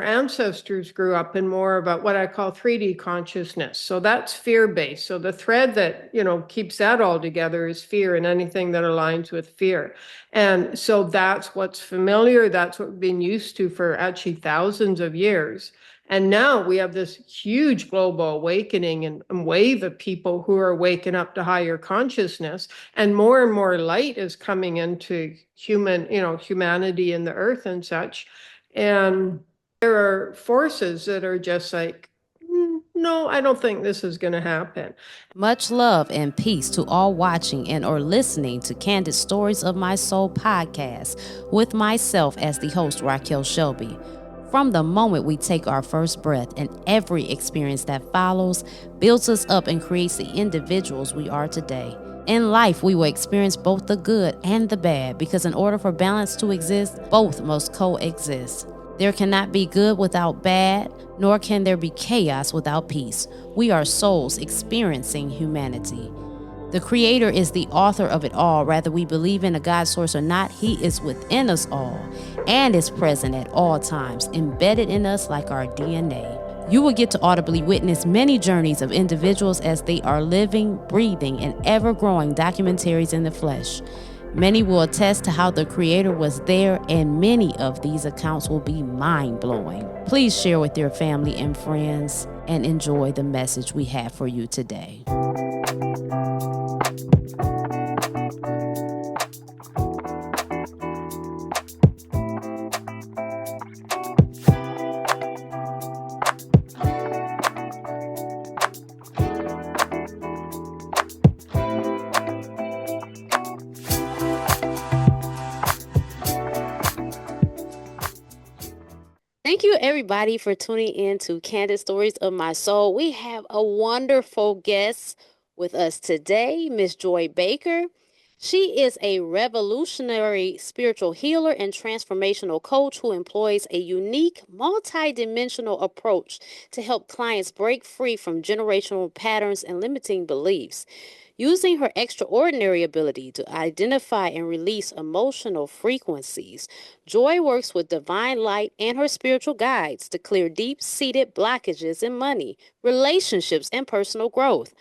Our ancestors grew up in more about what I call 3D consciousness. So that's fear-based. So the thread that, keeps that all together is fear and anything that aligns with fear. And so that's what's familiar. That's what we've been used to for actually thousands of years. And now we have this huge global awakening and wave of people who are waking up to higher consciousness, and more light is coming into humanity and the earth and such. And there are forces that are just like, no, I don't think this is going to happen. Much love and peace to all watching and or listening to Candid Stories of My Soul podcast with myself as the host, Raquel Shelby. From the moment we take our first breath and every experience that follows builds us up and creates the individuals we are today. In life, we will experience both the good and the bad because in order for balance to exist, both must coexist. There cannot be good without bad, nor can there be chaos without peace. We are souls experiencing humanity. The Creator is the author of it all. Whether we believe in a God source or not, He is within us all and is present at all times, embedded in us like our DNA. You will get to audibly witness many journeys of individuals as they are living, breathing, and ever-growing documentaries in the flesh. Many will attest to how the Creator was there, and many of these accounts will be mind-blowing. Please share with your family and friends and enjoy the message we have for you today. Thank you, everybody, for tuning in to Candid Stories of My Soul. We have a wonderful guest with us today, Miss Joy Baker. She is a revolutionary spiritual healer and transformational coach who employs a unique, multidimensional approach to help clients break free from generational patterns and limiting beliefs. Using her extraordinary ability to identify and release emotional frequencies, Joy works with divine light and her spiritual guides to clear deep-seated blockages in money, relationships, and personal growth.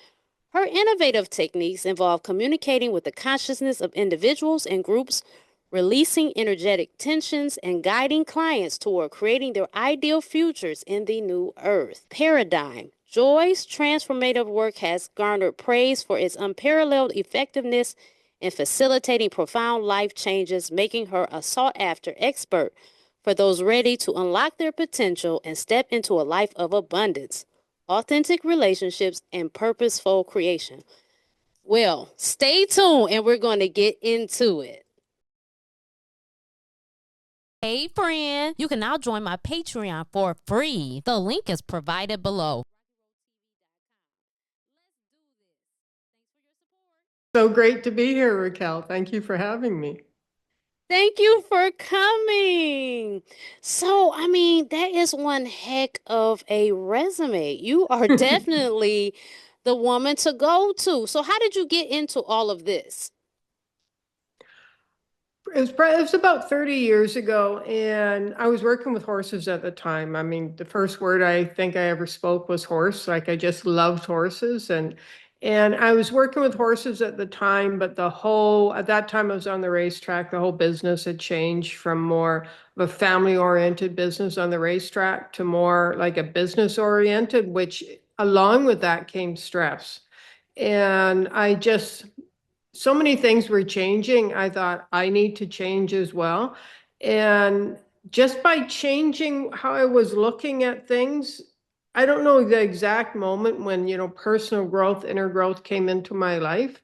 Her innovative techniques involve communicating with the consciousness of individuals and groups, releasing energetic tensions, and guiding clients toward creating their ideal futures in the new earth paradigm. Joy's transformative work has garnered praise for its unparalleled effectiveness in facilitating profound life changes, making her a sought-after expert for those ready to unlock their potential and step into a life of abundance, authentic relationships, and purposeful creation. Well, stay tuned and we're going to get into it. Hey friend, you can now join my Patreon for free. The link is provided below. So great to be here, Raquel. Thank you for having me. Thank you for coming. So, that is one heck of a resume. You are definitely the woman to go to. So, how did you get into all of this? It was about 30 years ago, and I was working with horses at the time. I mean, the first word I think I ever spoke was horse. Like I just loved horses, and I was working with horses at the time, but at that time I was on the racetrack. The whole business had changed from more of a family-oriented business on the racetrack to more like a business-oriented, which along with that came stress. And so many things were changing. I thought I need to change as well. And just by changing how I was looking at things, I don't know the exact moment when, personal growth, inner growth came into my life,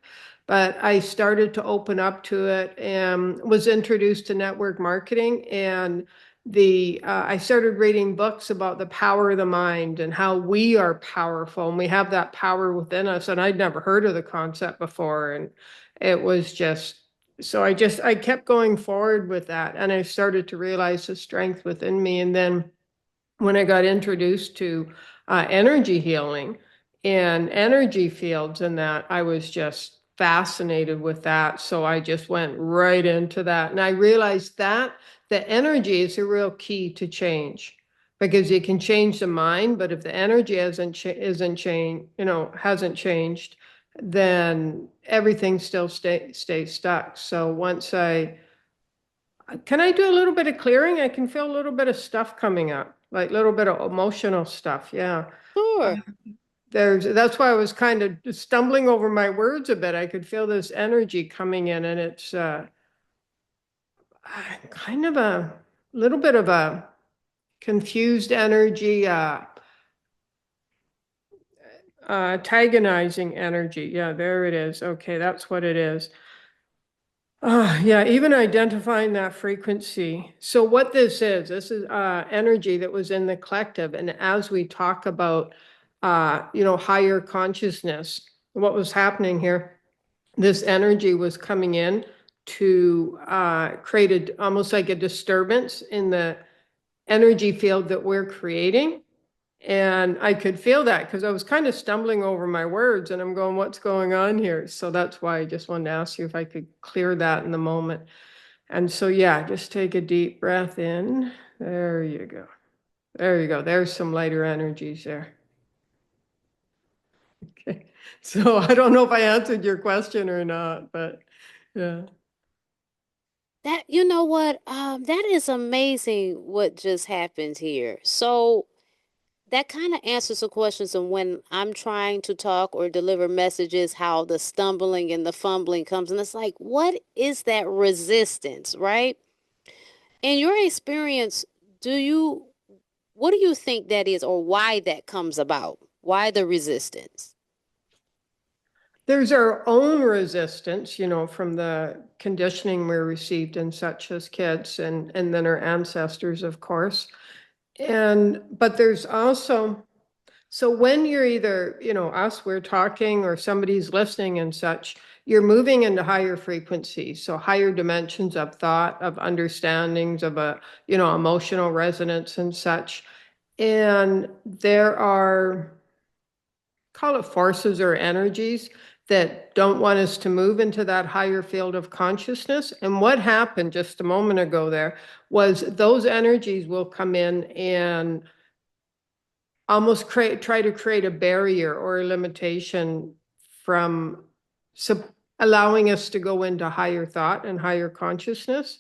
but I started to open up to it and was introduced to network marketing. And I started reading books about the power of the mind and how we are powerful and we have that power within us. And I'd never heard of the concept before. And it was I kept going forward with that. And I started to realize the strength within me. And then when I got introduced to energy healing and energy fields and that, I was just fascinated with that. So I just went right into that. And I realized that the energy is a real key to change. because you can change the mind, but if the energy isn't changed, hasn't changed, then everything still stays stuck. So once can I do a little bit of clearing? I can feel a little bit of stuff coming up, like a little bit of emotional stuff. Yeah. Sure. That's why I was kind of stumbling over my words a bit. I could feel this energy coming in, and it's kind of a little bit of a confused energy, antagonizing energy. Yeah, there it is. Okay, that's what it is. Yeah, even identifying that frequency. So what this is energy that was in the collective. And as we talk about, higher consciousness, what was happening here, this energy was coming in to create almost like a disturbance in the energy field that we're creating. And I could feel that because I was kind of stumbling over my words and I'm going, what's going on here? So that's why I just wanted to ask you if I could clear that in the moment. And so, yeah, just take a deep breath in. There you go. There you go. There's some lighter energies there. Okay. So I don't know if I answered your question or not, but yeah. That, you know what? That is amazing what just happened here. So that kind of answers the questions of when I'm trying to talk or deliver messages, how the stumbling and the fumbling comes. And it's like, what is that resistance, right? In your experience, what do you think that is, or why that comes about? Why the resistance? There's our own resistance, from the conditioning we received and such as kids and then our ancestors, of course. But there's also, so when you're either, us, we're talking or somebody's listening and such, you're moving into higher frequencies. So higher dimensions of thought, of understandings, of emotional resonance and such. And there are, call it forces or energies that don't want us to move into that higher field of consciousness. And what happened just a moment ago there was those energies will come in and almost try to create a barrier or a limitation from allowing us to go into higher thought and higher consciousness.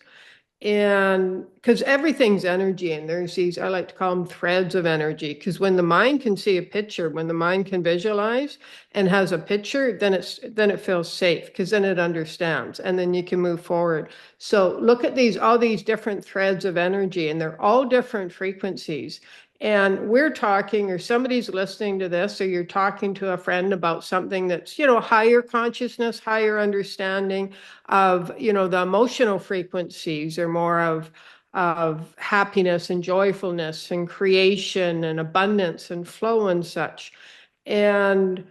And because everything's energy, and there's these, I like to call them threads of energy, because when the mind can see a picture, when the mind can visualize and has a picture, then it feels safe, because then it understands and then you can move forward. So look at all these different threads of energy, and they're all different frequencies. And we're talking, or somebody's listening to this, or you're talking to a friend about something that's, higher consciousness, higher understanding of, the emotional frequencies, or more of happiness and joyfulness and creation and abundance and flow and such. And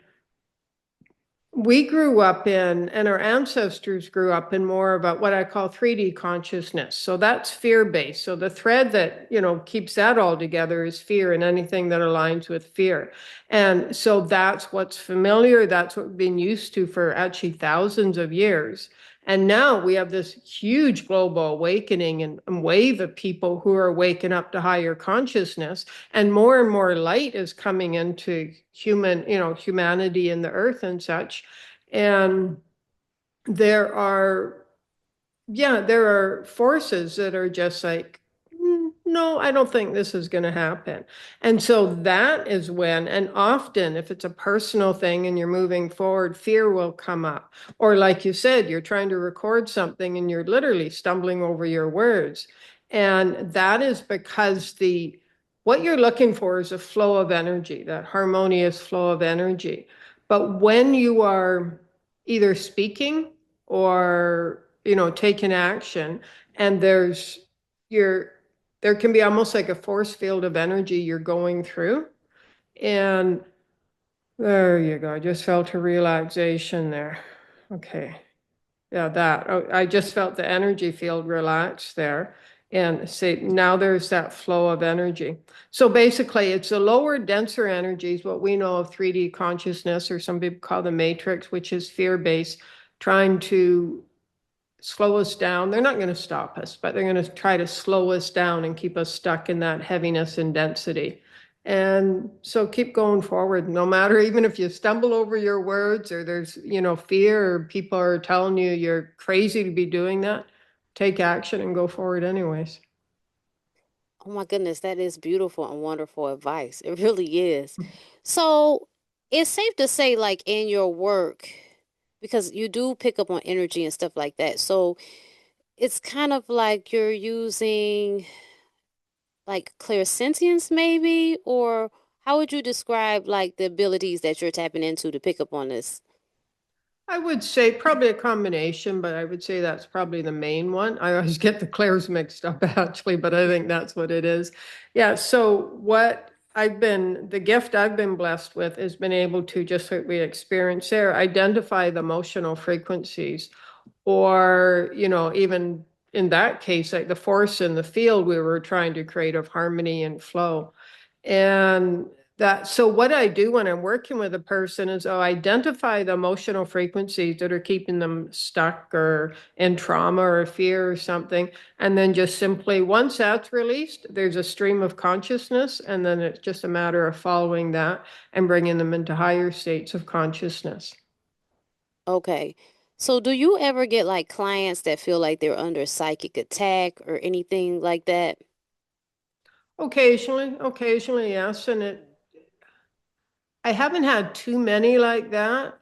we grew up in, and our ancestors grew up in more about what I call 3D consciousness. So that's fear-based. So the thread that, keeps that all together is fear, and anything that aligns with fear. And so that's what's familiar. That's what we've been used to for actually thousands of years. And now we have this huge global awakening and wave of people who are waking up to higher consciousness, and more light is coming into humanity and the earth and such. And there are, yeah, there are forces that are just like, no, I don't think this is going to happen. And so that is when, and often if it's a personal thing and you're moving forward, fear will come up. Or like you said, you're trying to record something and you're literally stumbling over your words. And that is because what you're looking for is a flow of energy, that harmonious flow of energy. But when you are either speaking or, taking action, and you're there can be almost like a force field of energy you're going through. And there you go. I just felt a relaxation there. Okay. Yeah, I just felt the energy field relax there. And say now there's that flow of energy. So basically, it's the lower, denser energies, what we know of 3D consciousness, or some people call the matrix, which is fear based, trying to slow us down. They're not going to stop us, but they're going to try to slow us down and keep us stuck in that heaviness and density. And so keep going forward, no matter, even if you stumble over your words or there's, fear or people are telling you you're crazy to be doing that, take action and go forward anyways. Oh my goodness, that is beautiful and wonderful advice. It really is. So it's safe to say, like in your work, because you do pick up on energy and stuff like that. So it's kind of like you're using like clairsentience, maybe, or how would you describe like the abilities that you're tapping into to pick up on this? I would say probably a combination, but I would say that's probably the main one. I always get the Claire's mixed up actually, but I think that's what it is. Yeah. So the gift I've been blessed with has been able to, just like we experienced there, identify the emotional frequencies or, even in that case, like the force in the field we were trying to create of harmony and flow. And so what I do when I'm working with a person is I'll identify the emotional frequencies that are keeping them stuck or in trauma or fear or something. And then just simply, once that's released, there's a stream of consciousness. And then it's just a matter of following that and bringing them into higher states of consciousness. Okay. So do you ever get like clients that feel like they're under psychic attack or anything like that? Occasionally, yes. I haven't had too many like that.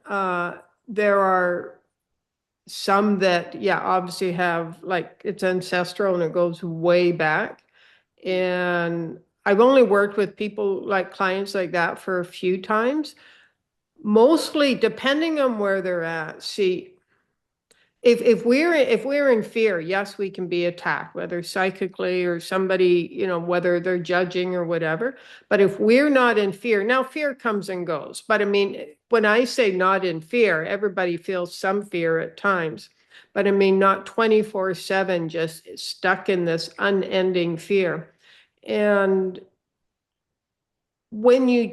There are some that, yeah, obviously have like it's ancestral and it goes way back. And I've only worked with people like clients like that for a few times, mostly depending on where they're at. See, if we're in fear, yes, we can be attacked, whether psychically or somebody, whether they're judging or whatever. But if we're not in fear, now fear comes and goes. But I mean, when I say not in fear, everybody feels some fear at times. But I mean, not 24/7, just stuck in this unending fear. And when you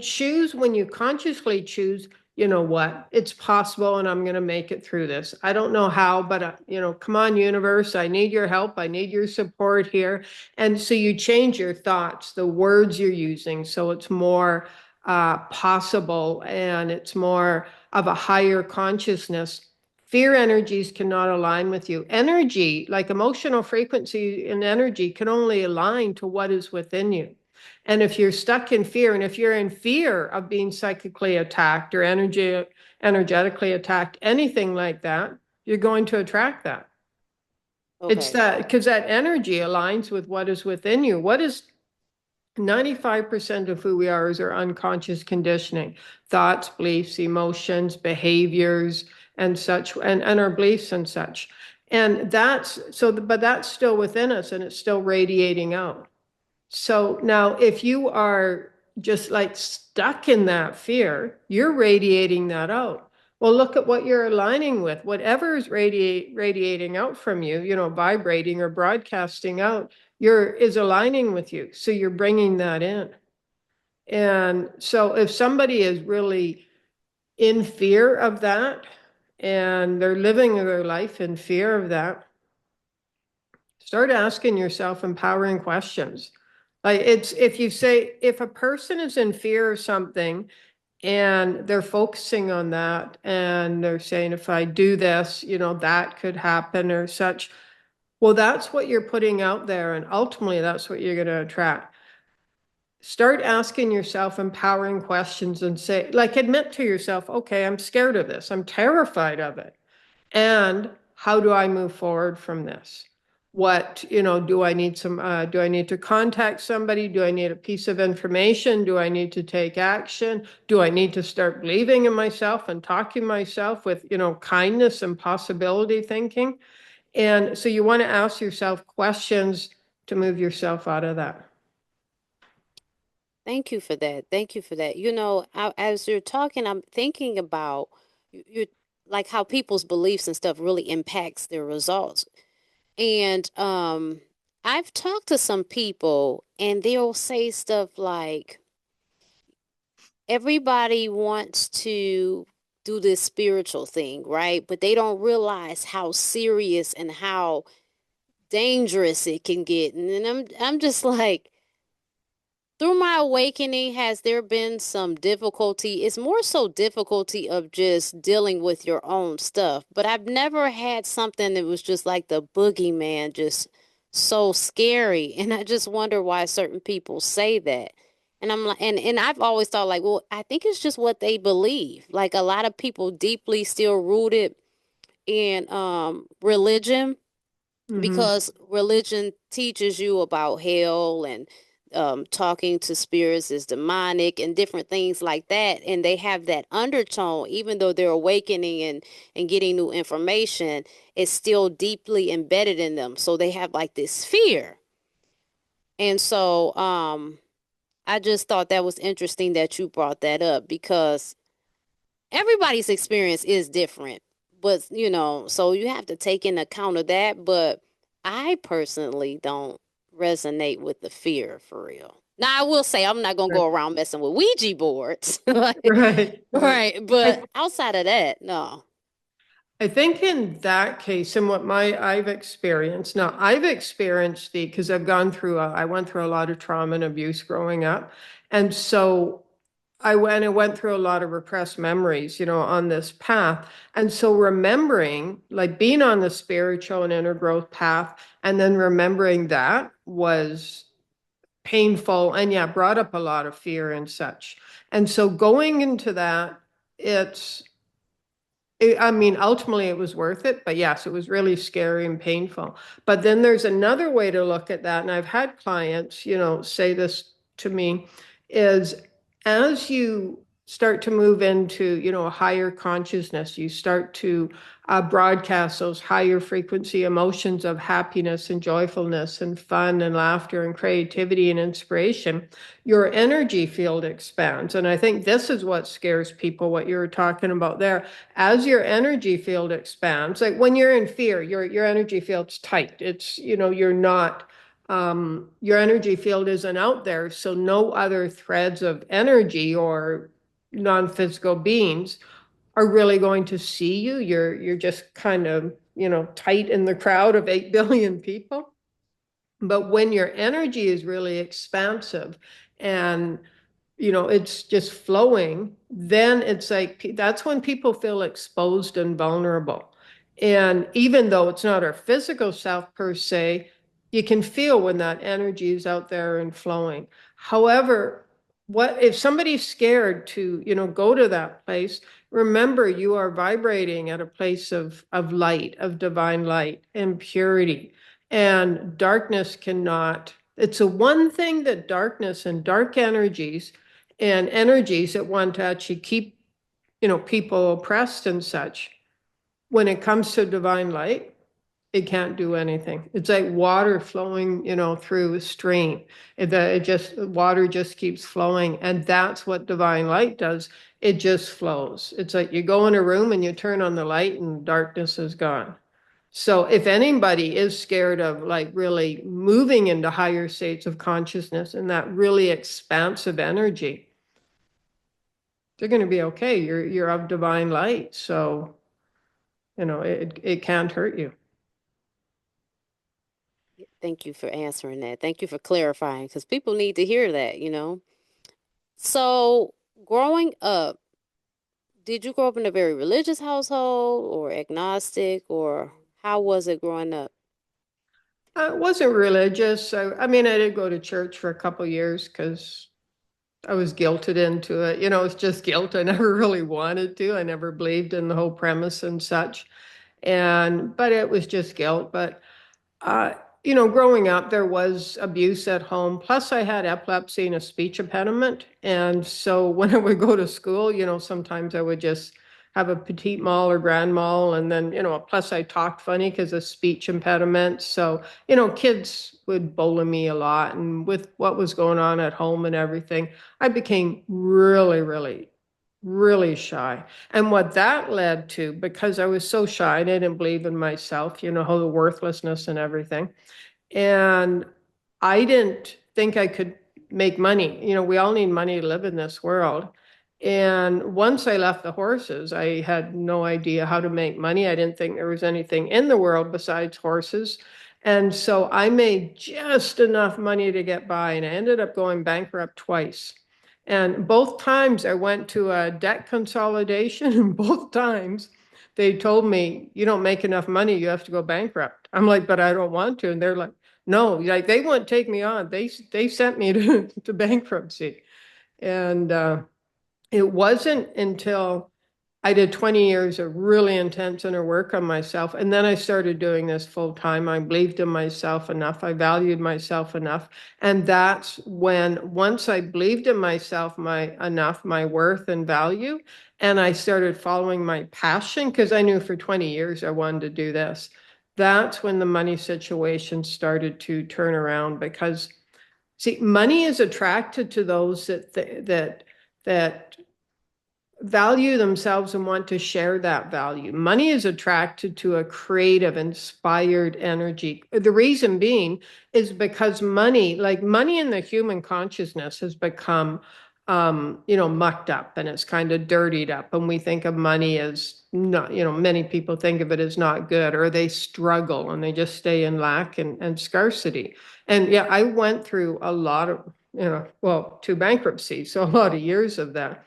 consciously choose, you know what, it's possible and I'm going to make it through this. I don't know how, but, come on, universe, I need your help. I need your support here. And so you change your thoughts, the words you're using. So it's more possible and it's more of a higher consciousness. Fear energies cannot align with you. Energy, like emotional frequency and energy, can only align to what is within you. And if you're stuck in fear, and if you're in fear of being psychically attacked or energetically attacked, anything like that, you're going to attract that. It's Okay. that because that energy aligns with what is within you. What is 95% of who we are is our unconscious conditioning, thoughts, beliefs, emotions, behaviors, and such, and our beliefs and such. And but that's still within us and it's still radiating out. So now, if you are just like stuck in that fear, you're radiating that out. Well, look at what you're aligning with. Whatever is radiating out from you, vibrating or broadcasting out, is aligning with you. So you're bringing that in. And so if somebody is really in fear of that and they're living their life in fear of that, start asking yourself empowering questions. Like if a person is in fear of something and they're focusing on that and they're saying, if I do this, that could happen or such. Well, that's what you're putting out there. And ultimately, that's what you're going to attract. Start asking yourself empowering questions and say, like, admit to yourself, okay, I'm scared of this. I'm terrified of it. And how do I move forward from this? Do I need to contact somebody? Do I need a piece of information? Do I need to take action? Do I need to start believing in myself and talking myself with, kindness and possibility thinking? And so you want to ask yourself questions to move yourself out of that. Thank you for that. Thank you for that. As you're talking, I'm thinking about you like how people's beliefs and stuff really impacts their results. And I've talked to some people and they'll say stuff like everybody wants to do this spiritual thing, right? But they don't realize how serious and how dangerous it can get. And then I'm just like, through my awakening, has there been some difficulty? It's more so difficulty of just dealing with your own stuff. But I've never had something that was just like the boogeyman, just so scary. And I just wonder why certain people say that. And I'm like, and I've always thought like, well, I think it's just what they believe. Like a lot of people deeply still rooted in religion, Mm-hmm. because religion teaches you about hell and talking to spirits is demonic and different things like that. And they have that undertone, even though they're awakening and getting new information, it's still deeply embedded in them. So they have like this fear. And so I just thought that was interesting that you brought that up, because everybody's experience is different, but so you have to take in account of that. But I personally don't resonate with the fear for real. Now I will say I'm not gonna Right. go around messing with Ouija boards. Right. Right. Right, but I outside of that, no. I think in that case, and what I've experienced now, I've experienced because I've gone through I went through a lot of trauma and abuse growing up, and so I went through a lot of repressed memories, on this path, and so remembering, like being on the spiritual and inner growth path, and then remembering that was painful, and yeah, brought up a lot of fear and such, and so going into that, it's I mean, ultimately it was worth it, but yes, it was really scary and painful. But then there's another way to look at that. And I've had clients, say this to me is as you start to move into, a higher consciousness, you start to broadcast those higher frequency emotions of happiness and joyfulness and fun and laughter and creativity and inspiration, your energy field expands. And I think this is what scares people, what you were talking about there. As your energy field expands, like when you're in fear, your energy field's tight. It's, you're not your energy field isn't out there, so no other threads of energy or non-physical beings are really going to see you. You're just kind of, tight in the crowd of 8 billion people. But when your energy is really expansive and it's just flowing, then it's like that's when people feel exposed and vulnerable. And even though it's not our physical self per se, you can feel when that energy is out there and flowing. However, what if somebody's scared to, go to that place? Remember, you are vibrating at a place of light, of divine light and purity. And darkness cannot, it's the one thing that darkness and dark energies and energies that want to actually keep, people oppressed and such. When it comes to divine light, it can't do anything. It's like water flowing, through a stream. Water just keeps flowing, and that's what divine light does. It just flows. It's like you go in a room and you turn on the light, and darkness is gone. So if anybody is scared of like really moving into higher states of consciousness and that really expansive energy, they're going to be okay. You're of divine light, so it can't hurt you. Thank you for answering that. Thank you for clarifying, because people need to hear that. So, growing up, did you grow up in a very religious household or agnostic, or how was it growing up? I wasn't religious. I mean, I did go to church for a couple years because I was guilted into it. It's just guilt. I never really wanted to. I never believed in the whole premise and such. But it was just guilt. But Uh, growing up, there was abuse at home. Plus, I had epilepsy and a speech impediment. And so when I would go to school, sometimes I would just have a petite mal or grand mal. And then, plus I talked funny because of speech impediment. So, kids would bully me a lot. And with what was going on at home and everything, I became really, really, really shy. And what that led to, because I was so shy, I didn't believe in myself, how the worthlessness and everything. And I didn't think I could make money. We all need money to live in this world. And once I left the horses, I had no idea how to make money. I didn't think there was anything in the world besides horses. And so I made just enough money to get by, and I ended up going bankrupt twice. And both times I went to a debt consolidation, and both times they told me, you don't make enough money, you have to go bankrupt. I'm like, but I don't want to. And they're like, no, like they wouldn't take me on. They sent me to bankruptcy. And it wasn't until I did 20 years of really intense inner work on myself. And then I started doing this full time. I believed in myself enough. I valued myself enough. And that's when, once I believed in myself enough, my worth and value, and I started following my passion, because I knew for 20 years I wanted to do this. That's when the money situation started to turn around, because see, money is attracted to those that value themselves and want to share that value. Money is attracted to a creative, inspired energy. The reason being is because money, like money in the human consciousness, has become, mucked up, and it's kind of dirtied up. And we think of money as not, many people think of it as not good, or they struggle and they just stay in lack and scarcity. And yeah, I went through a lot of, well, two bankruptcies, so a lot of years of that.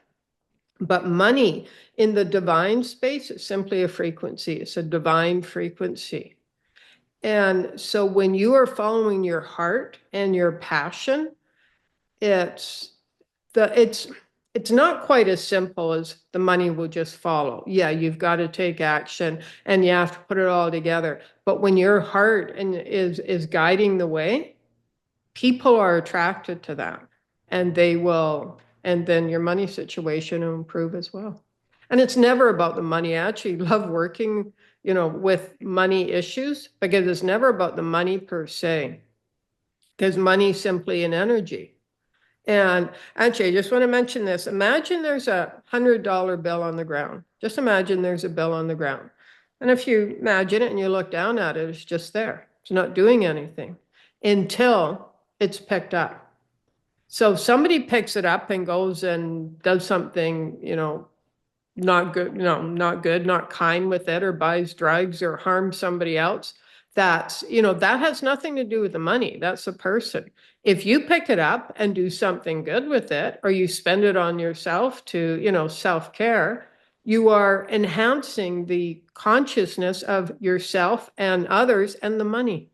But money in the divine space is simply a frequency. It's a divine frequency. And so when you are following your heart and your passion, it's the it's not quite as simple as the money will just follow. Yeah, you've got to take action and you have to put it all together. But when your heart is guiding the way, people are attracted to that, and they will, and then your money situation will improve as well. And it's never about the money. I actually love working, with money issues, because it's never about the money per se, because money is simply an energy. And actually, I just want to mention this. Imagine there's $100 bill on the ground. Just imagine there's a bill on the ground. And if you imagine it and you look down at it, it's just there. It's not doing anything until it's picked up. So if somebody picks it up and goes and does something, not good, no, not good, not kind with it, or buys drugs or harms somebody else, that has nothing to do with the money. That's the person. If you pick it up and do something good with it, or you spend it on yourself to, self-care, you are enhancing the consciousness of yourself and others and the money.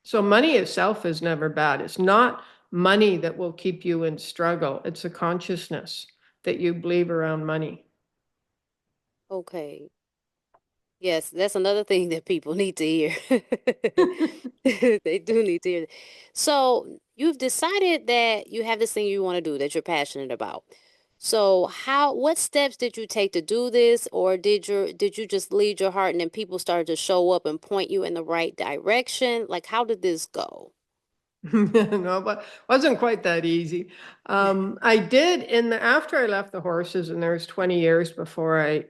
So money itself is never bad. It's not money that will keep you in struggle. It's a consciousness that you believe around money. Okay. Yes, that's another thing that people need to hear. They do need to hear. So you've decided that you have this thing you want to do that you're passionate about. So what steps did you take to do this, or did you just lead your heart and then people started to show up and point you in the right direction? Like, how did this go? No, but wasn't quite that easy. I did after I left the horses, and there was 20 years before I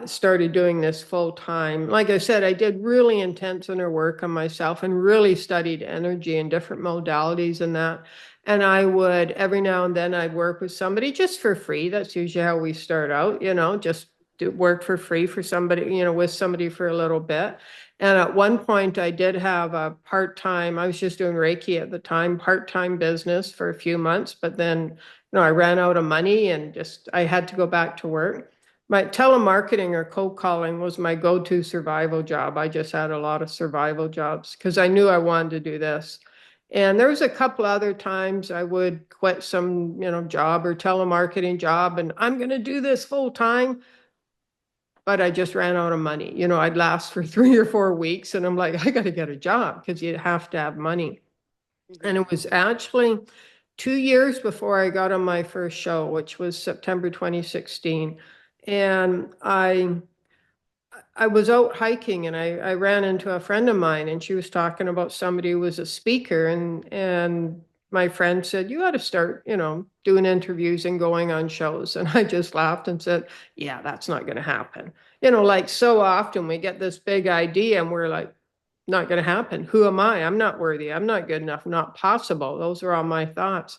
started doing this full time. Like I said, I did really intense inner work on myself and really studied energy and different modalities and that. And I would, every now and then, I'd work with somebody just for free. That's usually how we start out, just do work for free for somebody, with somebody for a little bit. And at one point, I did have a part-time, I was just doing Reiki at the time, part-time business for a few months. But then, I ran out of money and I had to go back to work. My telemarketing or cold calling was my go-to survival job. I just had a lot of survival jobs because I knew I wanted to do this. And there was a couple other times I would quit some, job or telemarketing job, and I'm going to do this full time. But I just ran out of money. I'd last for 3 or 4 weeks, and I'm like, I got to get a job, because you have to have money. And it was actually 2 years before I got on my first show, which was September 2016. And I was out hiking, and I ran into a friend of mine, and she was talking about somebody who was a speaker, and my friend said, you ought to start, doing interviews and going on shows. And I just laughed and said, yeah, that's not going to happen. Like so often we get this big idea and we're like, not going to happen. Who am I? I'm not worthy. I'm not good enough. Not possible. Those are all my thoughts.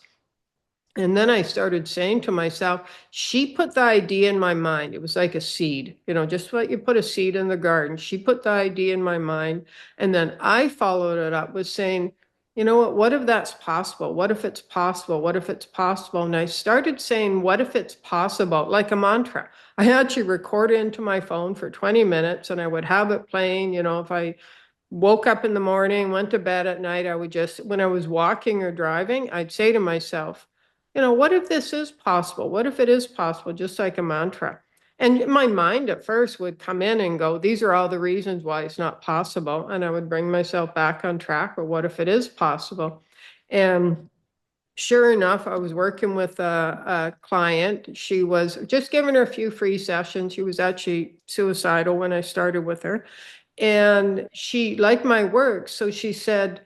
And then I started saying to myself, she put the idea in my mind. It was like a seed, just like you put a seed in the garden. She put the idea in my mind. And then I followed it up with saying, you know what if that's possible? What if it's possible? What if it's possible? And I started saying, what if it's possible? Like a mantra. I actually recorded into my phone for 20 minutes and I would have it playing, if I woke up in the morning, went to bed at night, I would just, when I was walking or driving, I'd say to myself, what if this is possible? What if it is possible? Just like a mantra. And my mind at first would come in and go, these are all the reasons why it's not possible. And I would bring myself back on track. Or what if it is possible? And sure enough, I was working with a client. She was just giving her a few free sessions. She was actually suicidal when I started with her. And she liked my work. So she said,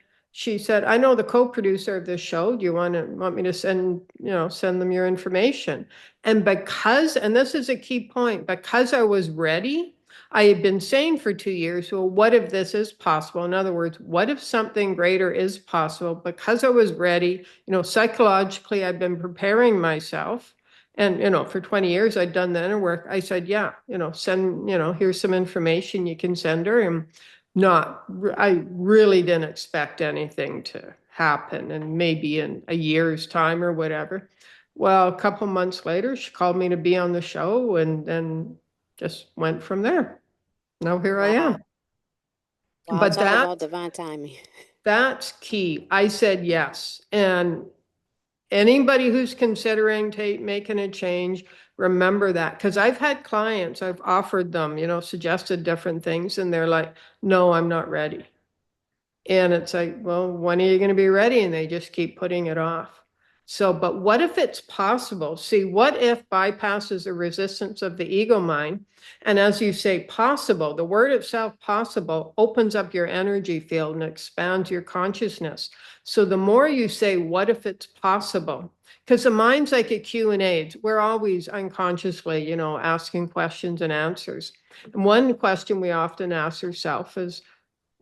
I know the co-producer of this show. Do you want me to send them your information? And this is a key point, because I was ready, I had been saying for 2 years, well, what if this is possible? In other words, what if something greater is possible? Because I was ready, psychologically, I've been preparing myself. And, for 20 years, I'd done the inner work. I said, yeah, here's some information you can send her. And I really didn't expect anything to happen. And maybe in a year's time or whatever. Well, a couple months later, she called me to be on the show and then just went from there. Now here I am. Wow. Wow. But Talk about that divine timing. that's key. I said yes. And anybody who's considering making a change, remember that. Because I've had clients, I've offered them, suggested different things, and they're like, no, I'm not ready. And it's like, well, when are you going to be ready? And they just keep putting it off. So, but what if it's possible? See, what if bypasses the resistance of the ego mind? And as you say, possible, the word itself, possible, opens up your energy field and expands your consciousness. So the more you say, what if it's possible? Because the mind's like a Q&A. We're always unconsciously, asking questions and answers. And one question we often ask ourselves is,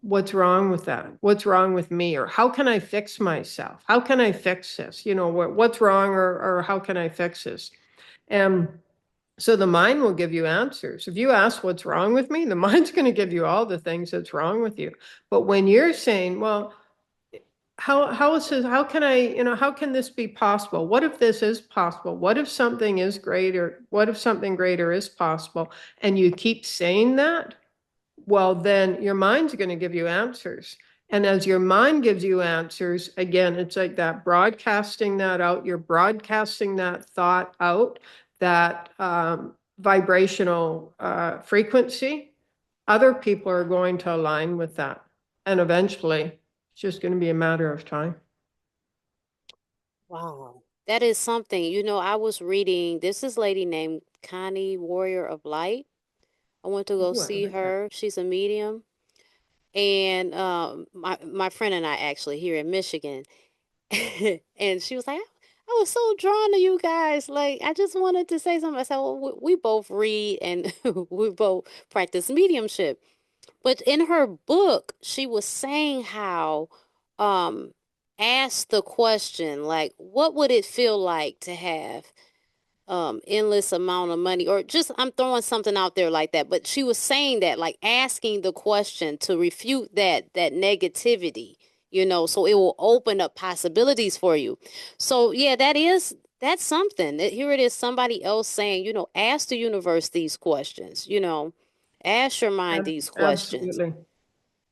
what's wrong with that? What's wrong with me? Or how can I fix myself? How can I fix this? What's wrong, or how can I fix this? And so the mind will give you answers. If you ask what's wrong with me, the mind's going to give you all the things that's wrong with you. But when you're saying, well, how is this, how can I, how can this be possible? What if this is possible? What if something is greater? What if something greater is possible? And you keep saying that, well, then your mind's going to give you answers. And as your mind gives you answers, again, it's like that broadcasting that out. You're broadcasting that thought out, that vibrational frequency. Other people are going to align with that. And eventually, it's just going to be a matter of time. Wow. That is something. I was reading, this lady named Connie Warrior of Light. I went to go Ooh, I see like that. her. She's a medium. And my friend and I actually here in Michigan. And she was like, I was so drawn to you guys. Like, I just wanted to say something. I said, well, we both read and we both practice mediumship. But in her book, she was saying how, um, ask the question, like, what would it feel like to have endless amount of money, or just, I'm throwing something out there like that, but she was saying that, like, asking the question to refute that negativity, so it will open up possibilities for you. So yeah, that's something. Here it is, somebody else saying, ask the universe these questions, ask your mind these questions. Absolutely.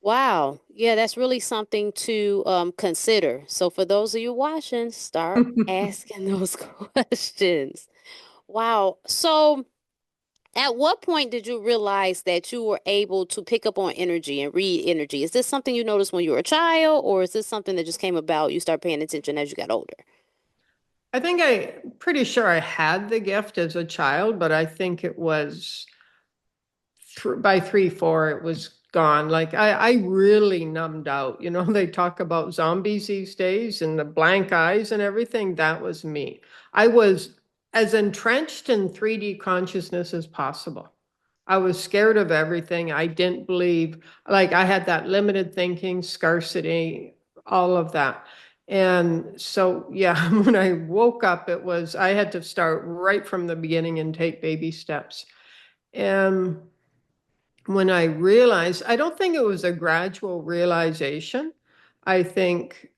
Wow. Yeah, that's really something to consider. So for those of you watching, start asking those questions. Wow. So, at what point did you realize that you were able to pick up on energy and read energy? Is this something you noticed when you were a child, or is this something that just came about, you start paying attention as you got older? I'm pretty sure I had the gift as a child, but I think it was by 3, 4, it was gone. Like I really numbed out. They talk about zombies these days and the blank eyes and everything. That was me. I was as entrenched in 3D consciousness as possible. I was scared of everything. I didn't believe, like I had that limited thinking, scarcity, all of that. And so, yeah, when I woke up, I had to start right from the beginning and take baby steps. And when I realized, I don't think it was a gradual realization. I think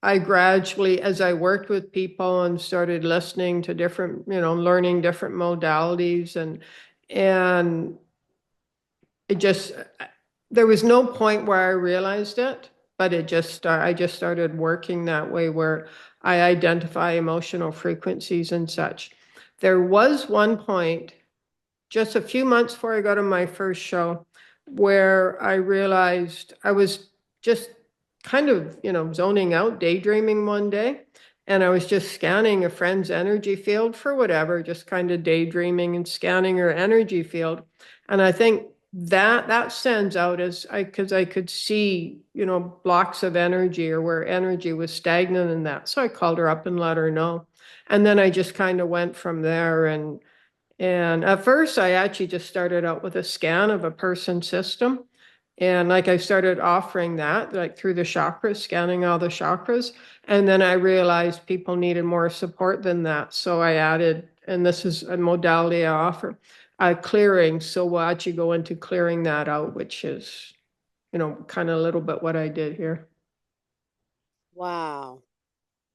I gradually, as I worked with people and started listening to different, learning different modalities and it just, there was no point where I realized it, but I just started working that way where I identify emotional frequencies and such. There was one point just a few months before I got to my first show where I realized I was just kind of, zoning out, daydreaming one day. And I was just scanning a friend's energy field for whatever, just kind of daydreaming and scanning her energy field. And I think that sends out because I could see, blocks of energy or where energy was stagnant in that. So I called her up and let her know. And then I just kind of went from there and at first, I actually just started out with a scan of a person's system. And like I started offering that, like through the chakras, scanning all the chakras. And then I realized people needed more support than that. So I added, and this is a modality I offer, clearing. So we'll actually go into clearing that out, which is, kind of a little bit what I did here. Wow.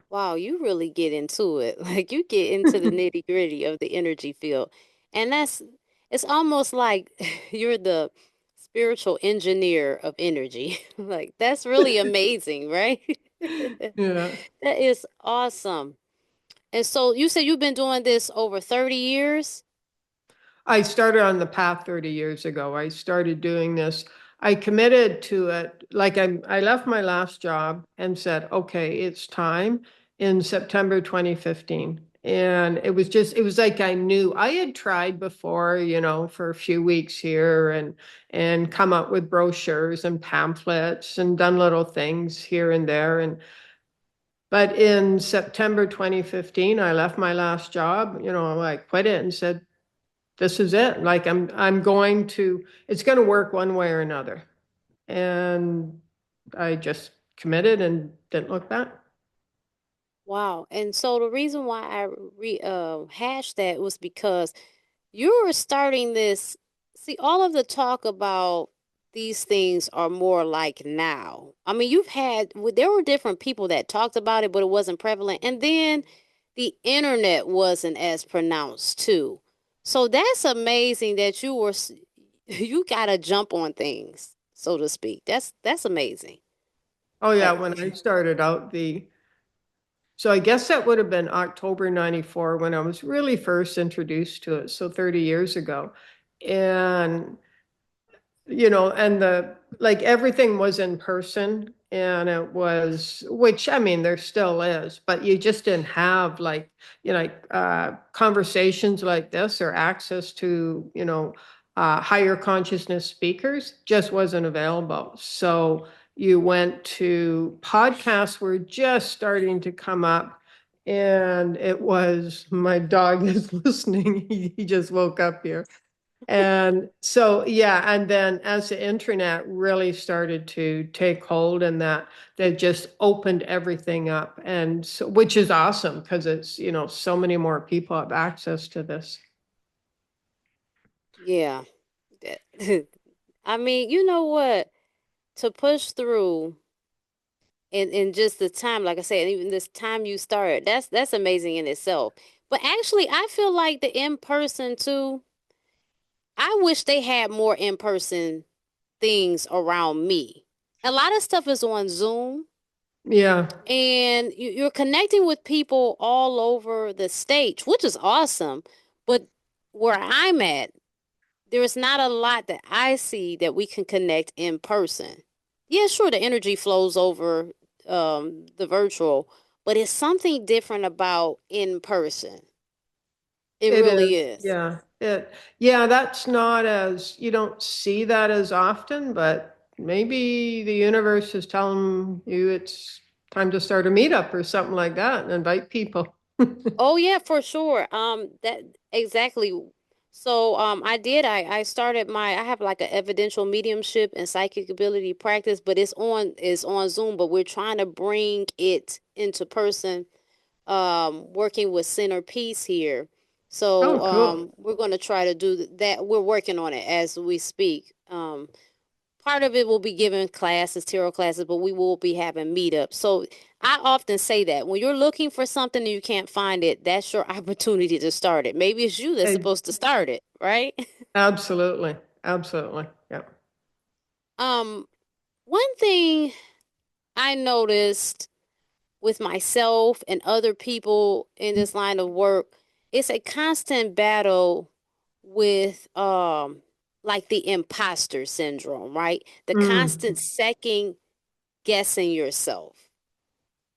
Wow, you really get into it. Like you get into the nitty-gritty of the energy field. And it's almost like you're the spiritual engineer of energy. Like that's really amazing, right? Yeah. That is awesome. And so you said you've been doing this over 30 years? I started on the path 30 years ago. I started doing this. I committed to it. Like I left my last job and said, okay, it's time in September 2015. And it was like I knew I had tried before, for a few weeks here and come up with brochures and pamphlets and done little things here and there. But in September 2015, I left my last job, I quit it and said, this is it. Like it's going to work one way or another. And I just committed and didn't look back. Wow. And so the reason why I hashed that was because you were starting this. See, all of the talk about these things are more like now. I mean, there were different people that talked about it, but it wasn't prevalent. And then the internet wasn't as pronounced too. So that's amazing that you got to jump on things, so to speak. That's amazing. Oh yeah, Like, when I started out so I guess that would have been October 94 when I was really first introduced to it. So 30 years ago. And and like everything was in person and it was, which I mean, there still is, but you just didn't have conversations like this or access to, higher consciousness speakers just wasn't available. So you went to podcasts were just starting to come up. And it was my dog is listening. He just woke up here. And so, yeah, and then as the internet really started to take hold and that just opened everything up. And so, which is awesome because it's, so many more people have access to this. yeah. I mean, you know what? To push through in just the time, like I said, even this time you started, that's amazing in itself. But actually, I feel like the in person too. I wish they had more in person things around me. A lot of stuff is on Zoom, Yeah, and you're connecting with people all over the stage, which is awesome. But where I'm at, there's not a lot that I see that we can connect in person. Yeah, sure, the energy flows over the virtual, but it's something different about in person. It it really is. is. Yeah, that's not as, you don't see that as often, but maybe the universe is telling you it's time to start a meetup or something like that and invite people. Oh yeah, for sure. That exactly. So I started I have like an evidential mediumship and psychic ability practice, but it's on Zoom, but we're trying to bring it into person, working with Center Peace here. Oh, So cool. we're going to try to do that. We're working on it as we speak. Part of it will be giving classes, tarot classes, but we will be having meetups. So I often say that when you're looking for something and you can't find it, that's your opportunity to start it. Maybe it's you that's Hey, supposed to start it, right? absolutely. Absolutely. Yeah. um, One thing I noticed with myself and other people in this line of work, it's a constant battle with like the imposter syndrome, right? The Mm. constant second guessing yourself,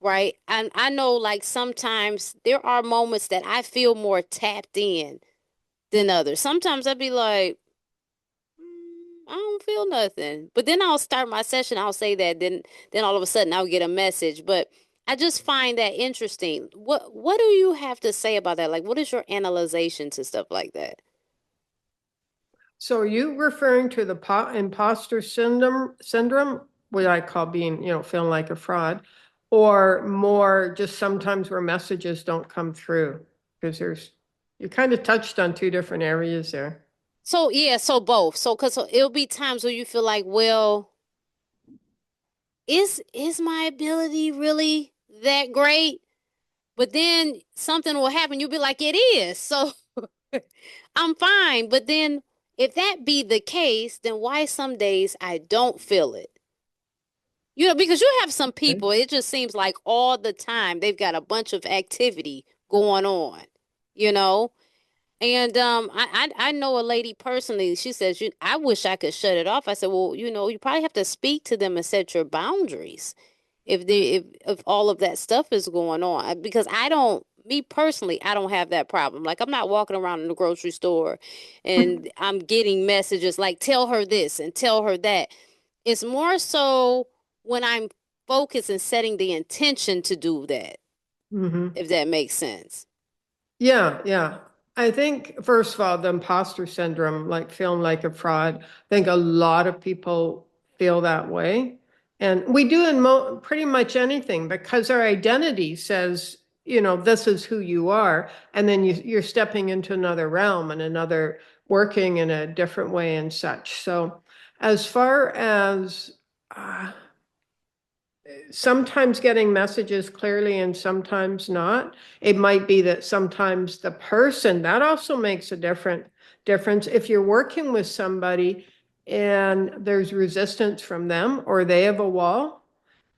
right? And I know like sometimes there are moments that I feel more tapped in than others. Sometimes I'd be like, I don't feel nothing. But then I'll start my session, I'll say that, then all of a sudden I'll get a message. But I just find that interesting. What do you have to say about that? Like what is your analyzation to stuff like that? So are you referring to the imposter syndrome, what I call being, feeling like a fraud, or more just sometimes where messages don't come through? Because you kind of touched on two different areas there. So yeah, so both. So it'll be times where you feel like, well, is my ability really that great? But then something will happen. You'll be like, it is. So I'm fine. But then if that be the case, then why some days I don't feel it? Because you have some Okay. people, it just seems like all the time they've got a bunch of activity going on, you know? And I know a lady personally. She says, I wish I could shut it off. I said, well, you probably have to speak to them and set your boundaries if all of that stuff is going on. Because I don't, me personally, I don't have that problem. Like I'm not walking around in the grocery store and I'm getting messages like tell her this and tell her that. It's more so when I'm focused and setting the intention to do that, Hmm. if that makes sense. Yeah, yeah. I think, first of all, the imposter syndrome, like feeling like a fraud, I think a lot of people feel that way. And we do in pretty much anything because our identity says, this is who you are. And then you're stepping into another realm and another working in a different way and such. So, as far as uh, sometimes getting messages clearly and sometimes not. It might be that sometimes the person, that also makes a difference. If you're working with somebody and there's resistance from them or they have a wall,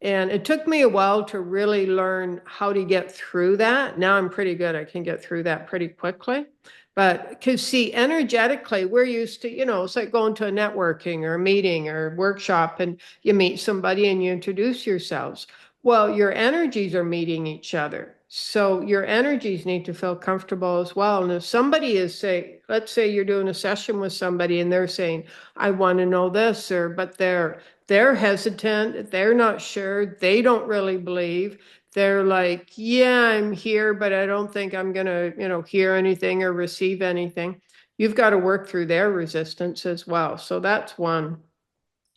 and it took me a while to really learn how to get through that. Now I'm pretty good. I can get through that pretty quickly. But because, see, energetically, we're used to, it's like going to a networking or a meeting or a workshop and you meet somebody and you introduce yourselves. Well, your energies are meeting each other. So your energies need to feel comfortable as well. And if somebody is say, let's say you're doing a session with somebody and they're saying, I want to know this, or but they're hesitant, they're not sure, they don't really believe. They're like, yeah, I'm here, but I don't think I'm gonna, hear anything or receive anything. You've got to work through their resistance as well. So that's one.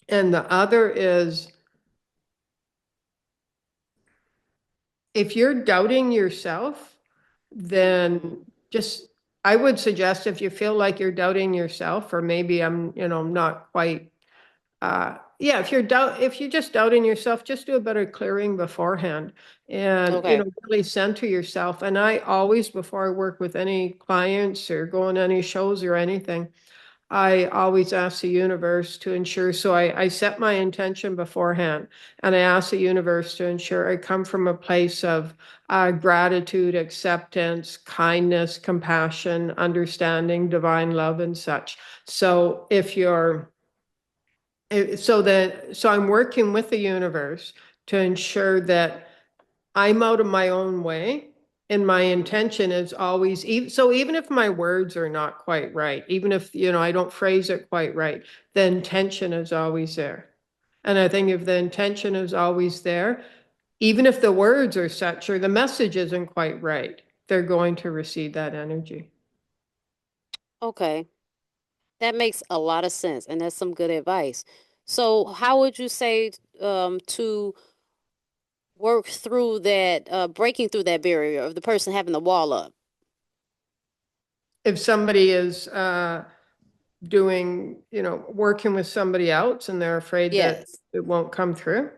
And the other is if you're doubting yourself, then just I would suggest if you feel like you're doubting yourself, or maybe I'm, not quite yeah, if you're just doubting yourself, just do a better clearing beforehand and, Okay. really center yourself. And I always, before I work with any clients or go on any shows or anything, I always ask the universe to ensure. So I set my intention beforehand and I ask the universe to ensure I come from a place of gratitude, acceptance, kindness, compassion, understanding, divine love, and such. So if you're so I'm working with the universe to ensure that I'm out of my own way and my intention is always so even if my words are not quite right, even if I don't phrase it quite right, the intention is always there. And I think if the intention is always there, even if the words are such or the message isn't quite right, they're going to receive that energy. Okay. That makes a lot of sense, and that's some good advice. So, how would you say to work through that, breaking through that barrier of the person having the wall up? If somebody is doing, working with somebody else and they're afraid that Yes. it won't come through.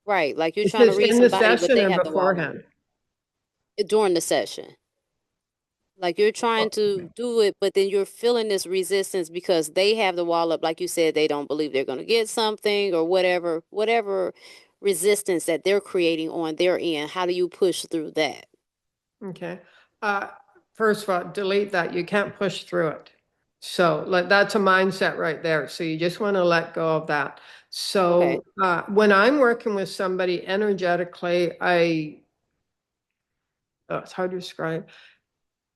Right. Like you're Is trying to this read in the somebody, but session they or have the wall up beforehand? during the session. Like you're trying to do it, but then you're feeling this resistance because they have the wall up. Like you said, they don't believe they're going to get something or whatever resistance that they're creating on their end. How do you push through that? Okay. Uh, First of all, delete that. You can't push through it. So like that's a mindset right there. So you just want to let go of that. Okay. So when I'm working with somebody energetically, it's hard to describe.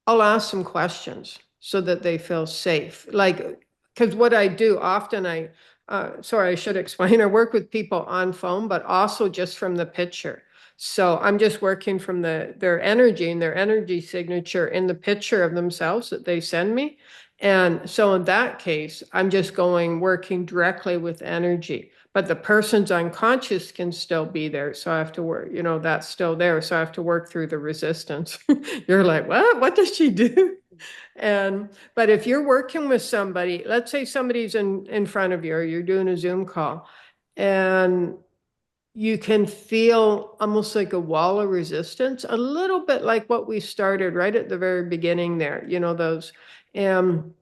I'll ask some questions so that they feel safe. Like, because what I do often, sorry, I should explain, I work with people on phone, but also just from the picture. So I'm just working from their energy and their energy signature in the picture of themselves that they send me. And so in that case, I'm just working directly with energy. But the person's unconscious can still be there. So I have to work, that's still there. So I have to work through the resistance. You're like, what? What does she do? And but if you're working with somebody, let's say somebody's in front of you, or you're doing a Zoom call, and you can feel almost like a wall of resistance, a little bit like what we started right at the very beginning there, those. And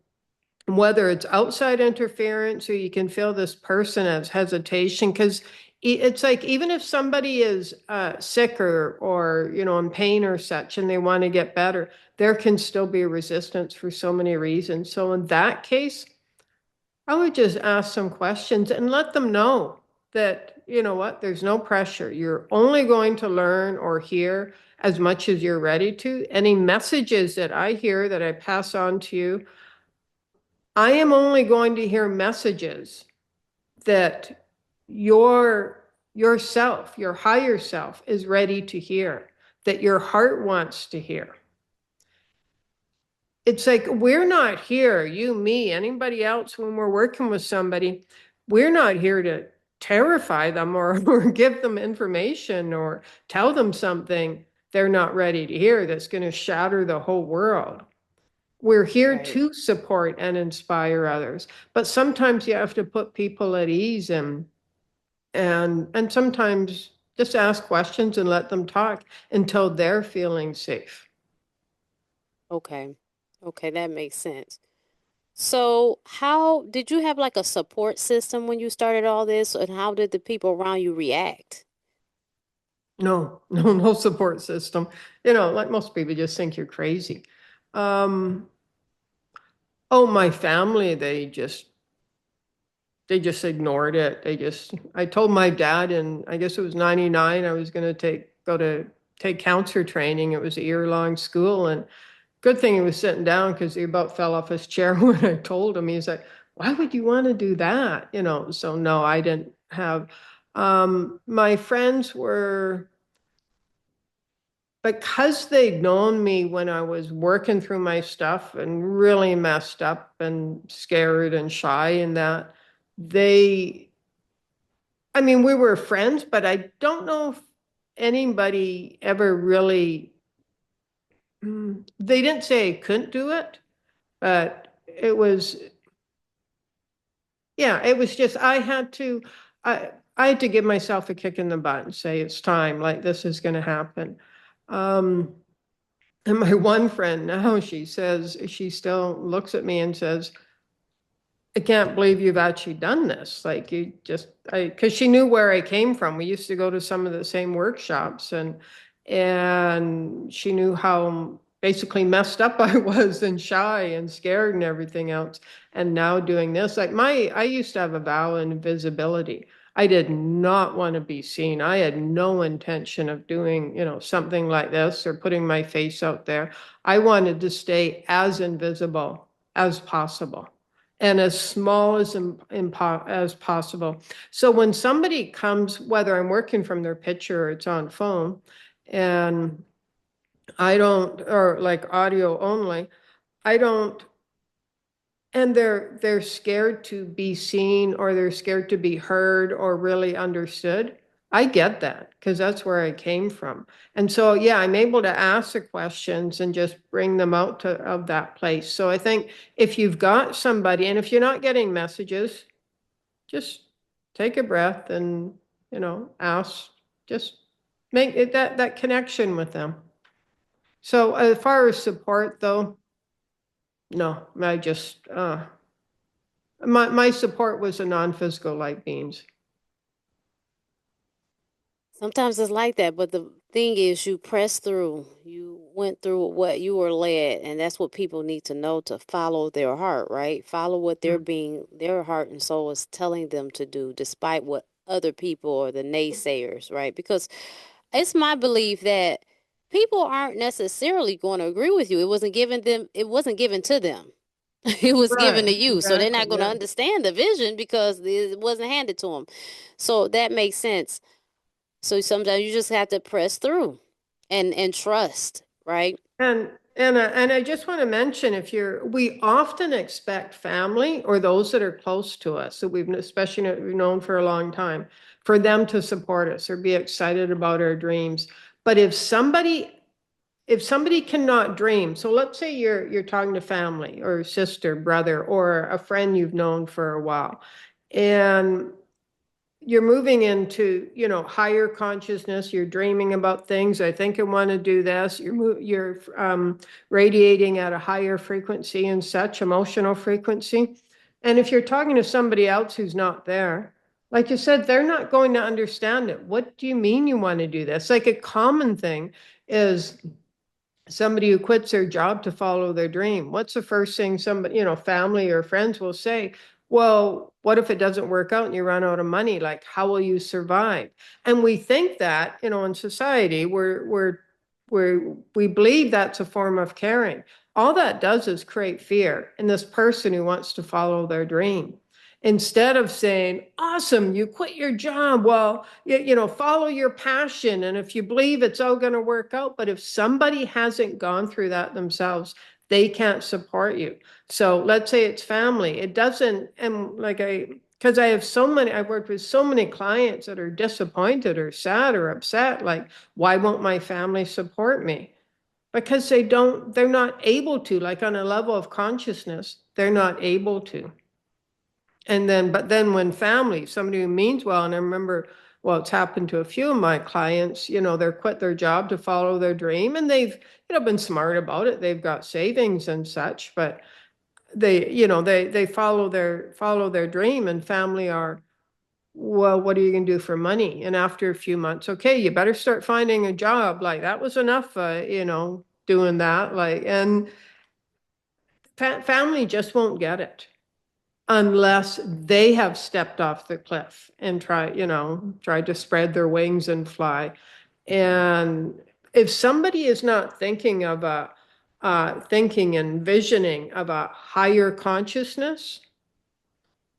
whether it's outside interference or you can feel this person as hesitation, because it's like even if somebody is sick or in pain or such and they want to get better, there can still be resistance for so many reasons. So in that case, I would just ask some questions and let them know that, what, there's no pressure. You're only going to learn or hear as much as you're ready to. Any messages that I hear that I pass on to you, I am only going to hear messages that yourself, your higher self is ready to hear, that your heart wants to hear. It's like we're not here, you, me, anybody else, when we're working with somebody, we're not here to terrify them or give them information or tell them something they're not ready to hear that's going to shatter the whole world. We're here Right. to support and inspire others, but sometimes you have to put people at ease and sometimes just ask questions and let them talk until they're feeling safe. Okay. Okay, that makes sense. So, how did you have like a support system when you started all this, and how did the people around you react? No, no support system. Like most people just think you're crazy. Um, oh, my family, they just ignored it. I told my dad, and I guess it was 99, I was going to take counselor training. It was a year-long school. And good thing he was sitting down because he about fell off his chair when I told him. He's like, why would you want to do that? So no, I didn't have, my friends were, because they'd known me when I was working through my stuff and really messed up and scared and shy and that, they, I mean, we were friends, but I don't know if anybody ever really, they didn't say I couldn't do it, but it was just, I had to give myself a kick in the butt and say, it's time, like this is going to happen. Um, and my one friend now, she still looks at me and says, I can't believe you've actually done this. Like because she knew where I came from. We used to go to some of the same workshops and she knew how basically messed up I was and shy and scared and everything else. And now doing this, like I used to have a vow of invisibility. I did not want to be seen. I had no intention of doing, something like this or putting my face out there. I wanted to stay as invisible as possible and as small as possible. So when somebody comes, whether I'm working from their picture or it's on phone, and I don't, or like audio only, I don't. And they're scared to be seen, or they're scared to be heard or really understood. I get that because that's where I came from. And so yeah, I'm able to ask the questions and just bring them out to of that place. So I think if you've got somebody, and if you're not getting messages, just take a breath and, ask, just make it that connection with them. So as far as support though, no, I just my support was a non-physical light beings. Sometimes it's like that, but the thing is, you press through. You went through what you were led, and that's what people need to know to follow their heart, right? Follow what their heart and soul is telling them to do, despite what other people or the naysayers, right? Because it's my belief that people aren't necessarily going to agree with you. It wasn't given them. It wasn't given to them. It was given Right, to you, so they're exactly, not going to yeah. understand the vision because it wasn't handed to them. So that makes sense. So sometimes you just have to press through and trust, right? And I just want to mention, we often expect family or those that are close to us, that we've especially known for a long time, for them to support us or be excited about our dreams. But if somebody cannot dream, so let's say you're talking to family or sister, brother, or a friend you've known for a while, and you're moving into, higher consciousness. You're dreaming about things. I think I want to do this. You're radiating at a higher frequency and such emotional frequency. And if you're talking to somebody else who's not there, like you said, they're not going to understand it. What do you mean you want to do this? Like a common thing is somebody who quits their job to follow their dream. What's the first thing somebody, family or friends will say? Well, what if it doesn't work out and you run out of money? Like, how will you survive? And we think that, in society, we believe that's a form of caring. All that does is create fear in this person who wants to follow their dream. Instead of saying, awesome, you quit your job. Well, follow your passion. And if you believe it's all going to work out, but if somebody hasn't gone through that themselves, they can't support you. So let's say it's family. It doesn't, and because I've worked with so many clients that are disappointed or sad or upset. Like, why won't my family support me? Because they're not able to, like on a level of consciousness, they're not able to. But then when family, somebody who means well, and I remember, well, it's happened to a few of my clients, they're quit their job to follow their dream, and they've, been smart about it. They've got savings and such, but they follow their dream, and family are, well, what are you going to do for money? And after a few months, okay, you better start finding a job. Like that was enough, doing that. Like, and family just won't get it unless they have stepped off the cliff and tried to spread their wings and fly. And if somebody is not thinking and visioning of a higher consciousness,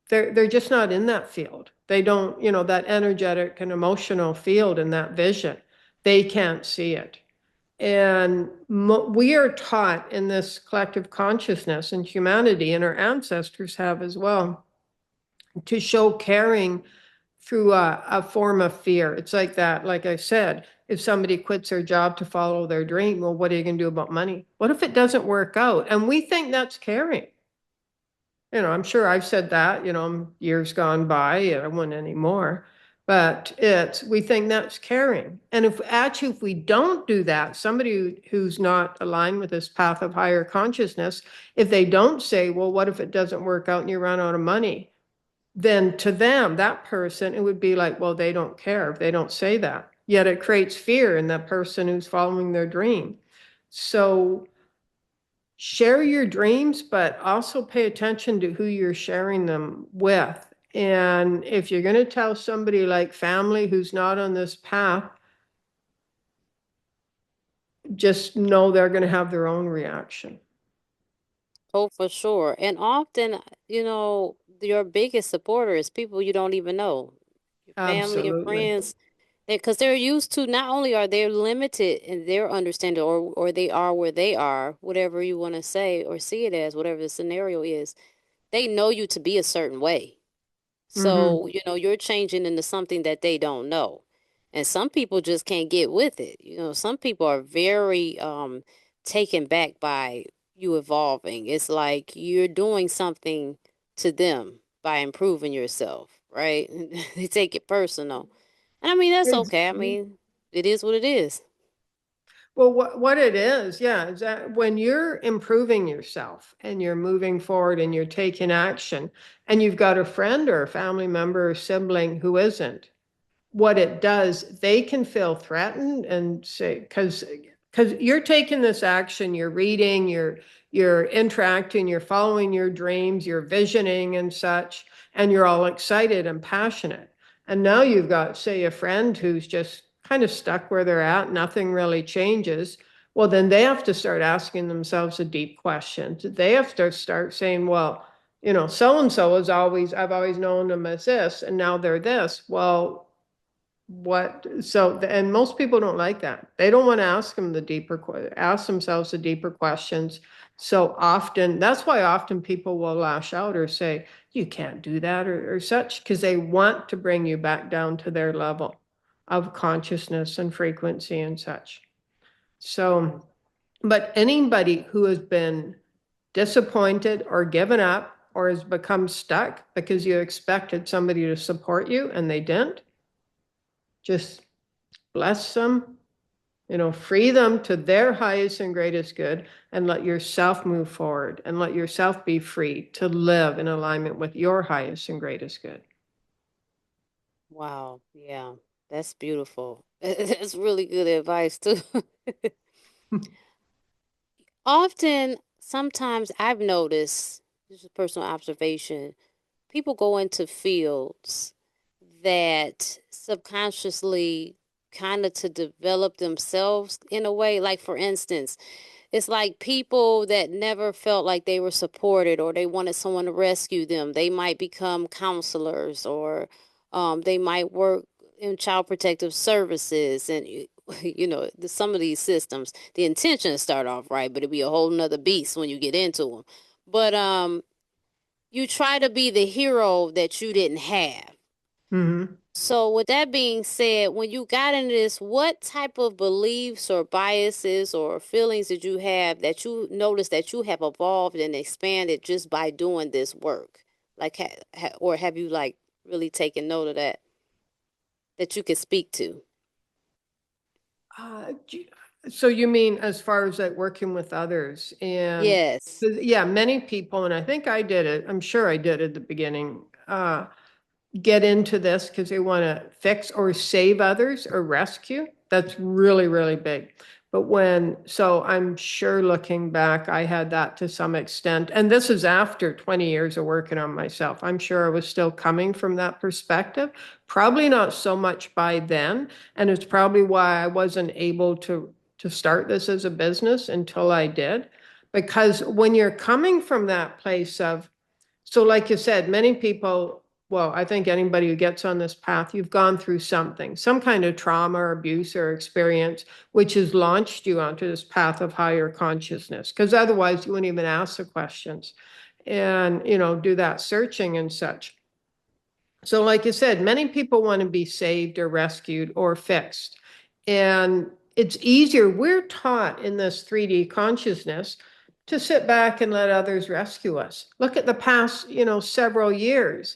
they're just not in that field. They don't, that energetic and emotional field and that vision. They can't see it. And we are taught in this collective consciousness and humanity, and our ancestors have as well, to show caring through a form of fear. It's like that. Like I said, if somebody quits their job to follow their dream, well, what are you going to do about money? What if it doesn't work out? And we think that's caring. I'm sure I've said that, years gone by. I wouldn't anymore. But we think that's caring. And if we don't do that, somebody who's not aligned with this path of higher consciousness, if they don't say, well, what if it doesn't work out and you run out of money? Then to them, that person, it would be like, well, they don't care if they don't say that. Yet it creates fear in the person who's following their dream. So share your dreams, but also pay attention to who you're sharing them with. And if you're going to tell somebody like family who's not on this path, just know they're going to have their own reaction. Oh, for sure. And often, your biggest supporter is people you don't even know, your family and Absolutely. friends, because they're used to, not only are they limited in their understanding, or they are where they are, whatever you want to say or see it as, whatever the scenario is. they know you to be a certain way. Mm-hmm. So, you're changing into something that they don't know. And some people just can't get with it. Some people are very taken back by you evolving. It's like you're doing something to them by improving yourself, right? They take it personal. And I mean, that's okay. I mean, it is what it is. Well, what it is, yeah, is that when you're improving yourself and you're moving forward and you're taking action, and you've got a friend or a family member or sibling who isn't, what it does, they can feel threatened and say, because you're taking this action, you're reading, you're interacting, you're following your dreams, you're visioning and such, and you're all excited and passionate. And now you've got, say, a friend who's just kind of stuck where they're at, nothing really changes. Well, then they have to start asking themselves a deep question. They have to start saying, well, so and so is always, I've always known them as this, and now they're this. Well, and most people don't like that. They don't want to ask themselves the deeper questions. So often, that's why often people will lash out or say, you can't do that or such, because they want to bring you back down to their level of consciousness and frequency and such. So, but anybody who has been disappointed or given up or has become stuck because you expected somebody to support you and they didn't, just bless them, free them to their highest and greatest good, and let yourself move forward and let yourself be free to live in alignment with your highest and greatest good. Wow. Yeah. That's beautiful. That's really good advice, too. Often, sometimes I've noticed, this is personal observation, people go into fields that subconsciously kind of to develop themselves in a way. Like, for instance, it's like people that never felt like they were supported or they wanted someone to rescue them. They might become counselors or they might work in child protective services. And, some of these systems, the intentions start off right, but it'd be a whole nother beast when you get into them. But you try to be the hero that you didn't have. Mm-hmm. So, with that being said, when you got into this, what type of beliefs or biases or feelings did you have that you noticed that you have evolved and expanded just by doing this work? Like, or have you like really taken note of that you could speak to? Uh, so you mean as far as like working with others and Yes. yeah, many people, and I think I did it. I'm sure I did at the beginning. Get into this because they want to fix or save others or rescue. That's really, really big. But so I'm sure looking back, I had that to some extent. And this is after 20 years of working on myself. I'm sure I was still coming from that perspective. Probably not so much by then. And it's probably why I wasn't able to start this as a business until I did. Because when you're coming from that place of, so, like you said, many people, well, I think anybody who gets on this path, you've gone through something, some kind of trauma or abuse or experience, which has launched you onto this path of higher consciousness. Because otherwise, you wouldn't even ask the questions and, do that searching and such. So, like you said, many people want to be saved or rescued or fixed. And it's easier. We're taught in this 3D consciousness to sit back and let others rescue us. Look at the past, several years.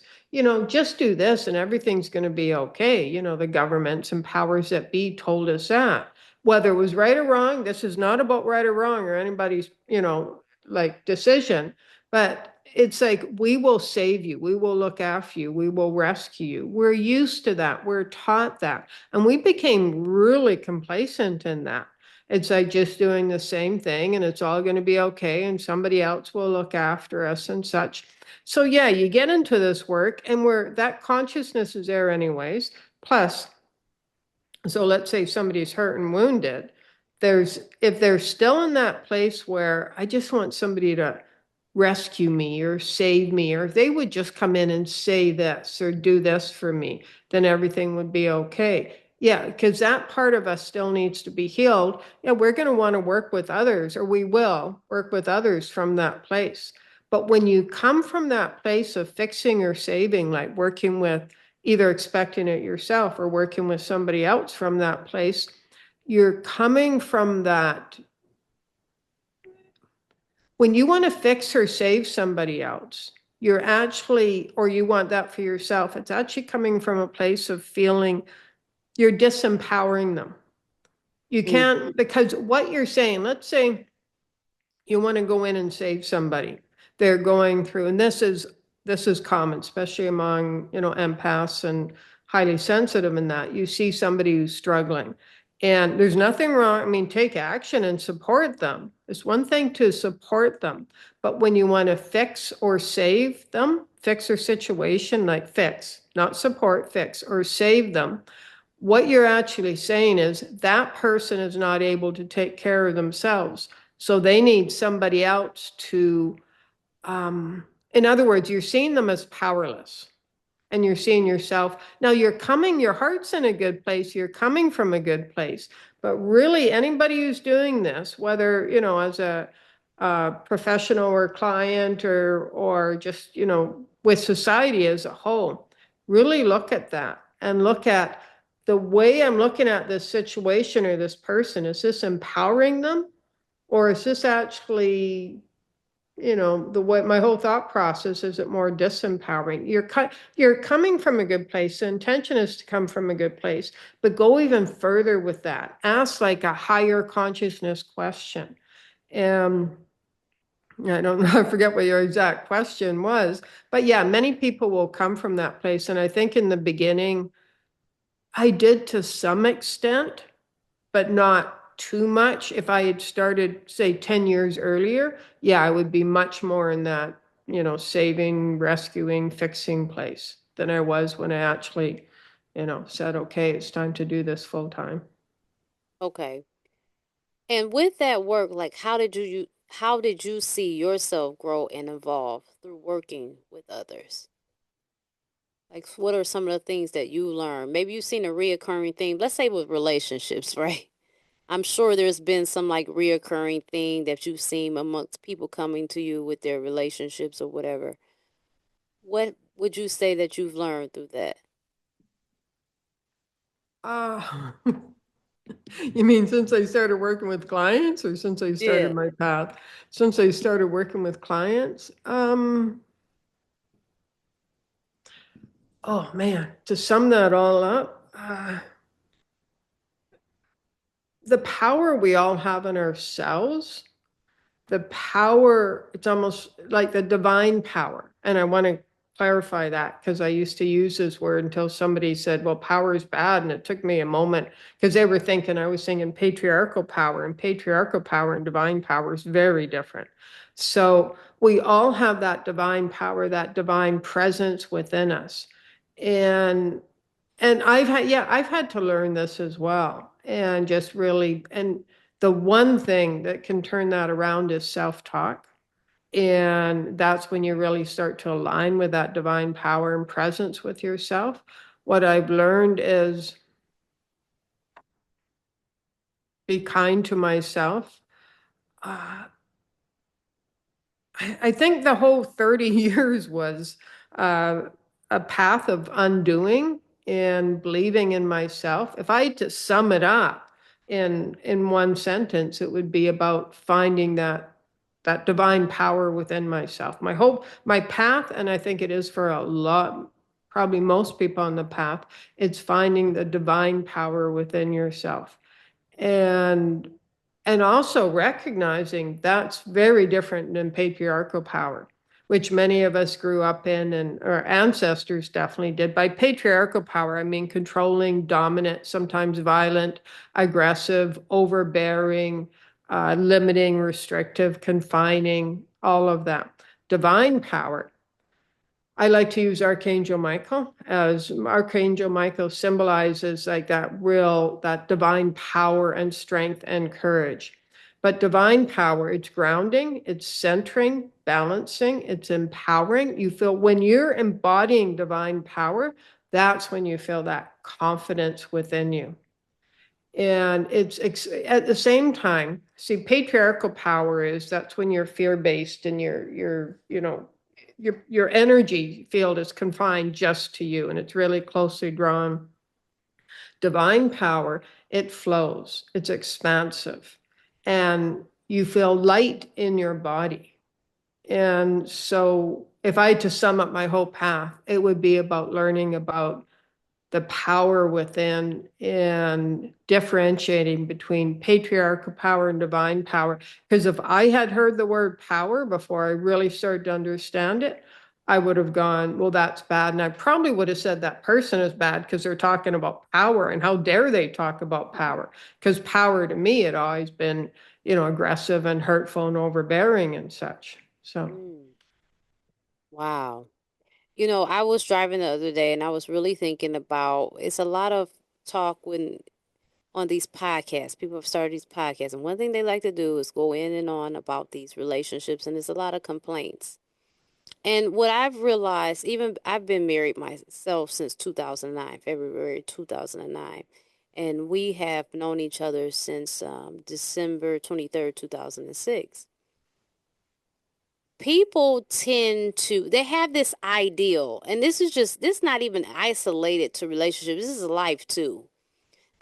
Just do this and everything's going to be okay. The governments and powers that be told us that. Whether it was right or wrong, this is not about right or wrong or anybody's, like decision. But it's like, we will save you. We will look after you. We will rescue you. We're used to that. We're taught that. And we became really complacent in that. It's like just doing the same thing and it's all going to be okay. And somebody else will look after us and such. So yeah, you get into this work and that consciousness is there anyways. Plus, so let's say somebody's hurt and wounded. If they're still in that place where I just want somebody to rescue me or save me, or if they would just come in and say this or do this for me, then everything would be okay. Yeah, because that part of us still needs to be healed. Yeah, we're going to want to work with others, or we will work with others from that place. But when you come from that place of fixing or saving, like working with either expecting it yourself or working with somebody else from that place, you're coming from that. When you want to fix or save somebody else, you're actually, or you want that for yourself, it's actually coming from a place of feeling you're disempowering them. You Mm-hmm. can't, because what you're saying, let's say you want to go in and save somebody. They're going through, and this is common, especially among, empaths and highly sensitive in that. You see somebody who's struggling. And there's nothing wrong. I mean, take action and support them. It's one thing to support them, but when you want to fix or save them, fix their situation, like fix, not support, fix or save them, what you're actually saying is that person is not able to take care of themselves. So they need somebody else to, in other words, you're seeing them as powerless and you're seeing yourself. Now your heart's in a good place, you're coming from a good place. But really, anybody who's doing this, whether, as a professional or client or just, with society as a whole, really look at that and look at the way I'm looking at this situation or this person. Is this empowering them? Or is this actually, the way my whole thought process is it more disempowering? You're coming from a good place. The intention is to come from a good place, but go even further with that. Ask like a higher consciousness question. And I don't know, I forget what your exact question was, but yeah, many people will come from that place. And I think in the beginning, I did to some extent, but not too much. If I had started, say, 10 years earlier, yeah, I would be much more in that, saving, rescuing, fixing place than I was when I actually, said, okay, it's time to do this full time. Okay. And with that work, like how did you see yourself grow and evolve through working with others? Like what are some of the things that you learned? Maybe you've seen a reoccurring thing, let's say with relationships, right? I'm sure there's been some like reoccurring thing that you've seen amongst people coming to you with their relationships or whatever. What would you say that you've learned through that? Uh, you mean since I started working with clients or since I started Yeah. my path? Since I started working with clients, oh man, to sum that all up, the power we all have in ourselves, the power, it's almost like the divine power. And I want to clarify that because I used to use this word until somebody said, well, power is bad. And it took me a moment because they were thinking I was thinking patriarchal power and divine power is very different. So we all have that divine power, that divine presence within us. And I've had to learn this as well. And just really, and the one thing that can turn that around is self-talk. And that's when you really start to align with that divine power and presence with yourself. What I've learned is be kind to myself. Uh, I think the whole 30 years was uh, a path of undoing and believing in myself. If I had to sum it up in one sentence, it would be about finding that divine power within myself. My path, and I think it is for a lot, probably most people on the path, it's finding the divine power within yourself. And and also recognizing that's very different than patriarchal power, which many of us grew up in and our ancestors definitely did. By patriarchal power, I mean controlling, dominant, sometimes violent, aggressive, overbearing, limiting, restrictive, confining, all of that. Divine power, I like to use Archangel Michael, as Archangel Michael symbolizes like that divine power and strength and courage. But divine power, it's grounding, it's centering, balancing, it's empowering. You feel when you're embodying divine power, that's when you feel that confidence within you. And at the same time, see, patriarchal power is that's when you're fear-based and your energy field is confined just to you and it's really closely drawn. Divine power, it flows, it's expansive, and you feel light in your body. And so, if I had to sum up my whole path, it would be about learning about the power within and differentiating between patriarchal power and divine power. Because if I had heard the word power before I really started to understand it, I would have gone, well, that's bad. And I probably would have said that person is bad because they're talking about power and how dare they talk about power? Because power to me had always been, aggressive and hurtful and overbearing and such. So, Mm, wow. I was driving the other day and I was really thinking about it's a lot of talk when on these podcasts. People have started these podcasts, and one thing they like to do is go in and on about these relationships, and there's a lot of complaints. And what I've realized, even I've been married myself since 2009, February 2009, and we have known each other since December 23rd, 2006. People tend to they have this ideal, and this is not even isolated to relationships, this is life too.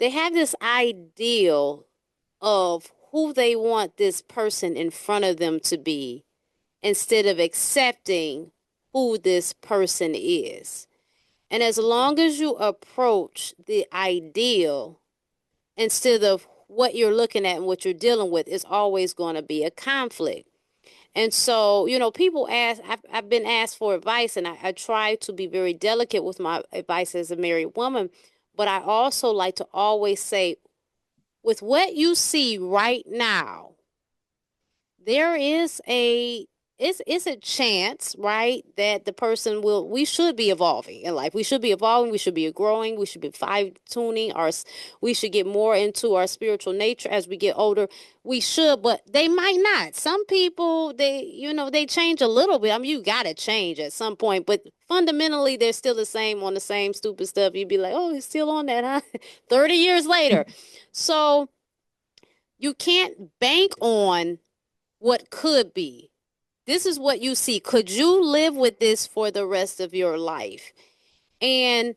They have this ideal of who they want this person in front of them to be instead of accepting who this person is. And as long as you approach the ideal instead of what you're looking at and what you're dealing with, it's always going to be a conflict. And so, people ask, I've been asked for advice, and I try to be very delicate with my advice as a married woman. But I also like to always say, with what you see right now, there is it's a chance, right, that the person will we should be evolving in life. We should be evolving, we should be growing, we should be fine tuning our we should get more into our spiritual nature as we get older. We should, but they might not. Some people, they change a little bit. I mean, you gotta change at some point, but fundamentally they're still the same on the same stupid stuff. You'd be like, oh, he's still on that, huh? 30 years later. So you can't bank on what could be. This is what you see. Could you live with this for the rest of your life? And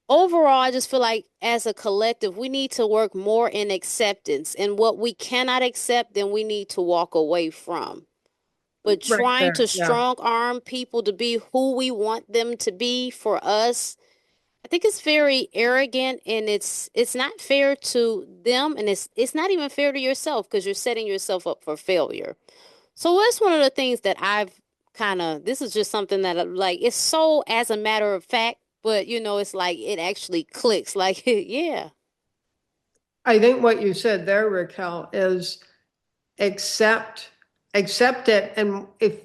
overall, I just feel like as a collective, we need to work more in acceptance. And what we cannot accept, then we need to walk away from. But right trying there. to Yeah. strong arm people to be who we want them to be for us, I think it's very arrogant, and it's not fair to them, and it's not even fair to yourself because you're setting yourself up for failure. So that's one of the things that I've this is just something that like, it's so as a matter of fact, but it's like it actually clicks. Like, yeah. I think what you said there, Raquel, is accept accept it. And if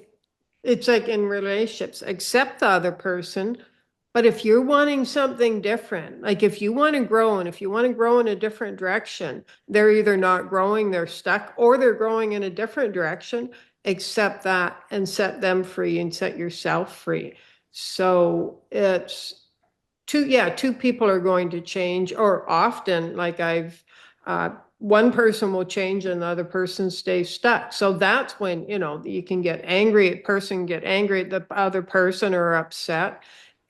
it's like in relationships, accept the other person. But if you're wanting something different, like if you want to grow and if you want to grow in a different direction, they're either not growing, they're stuck, or they're growing in a different direction. Accept that and set them free and set yourself free. So it's two people are going to change, or often, like one person will change and the other person stays stuck. So that's when, you can get angry at person, get angry at the other person or upset.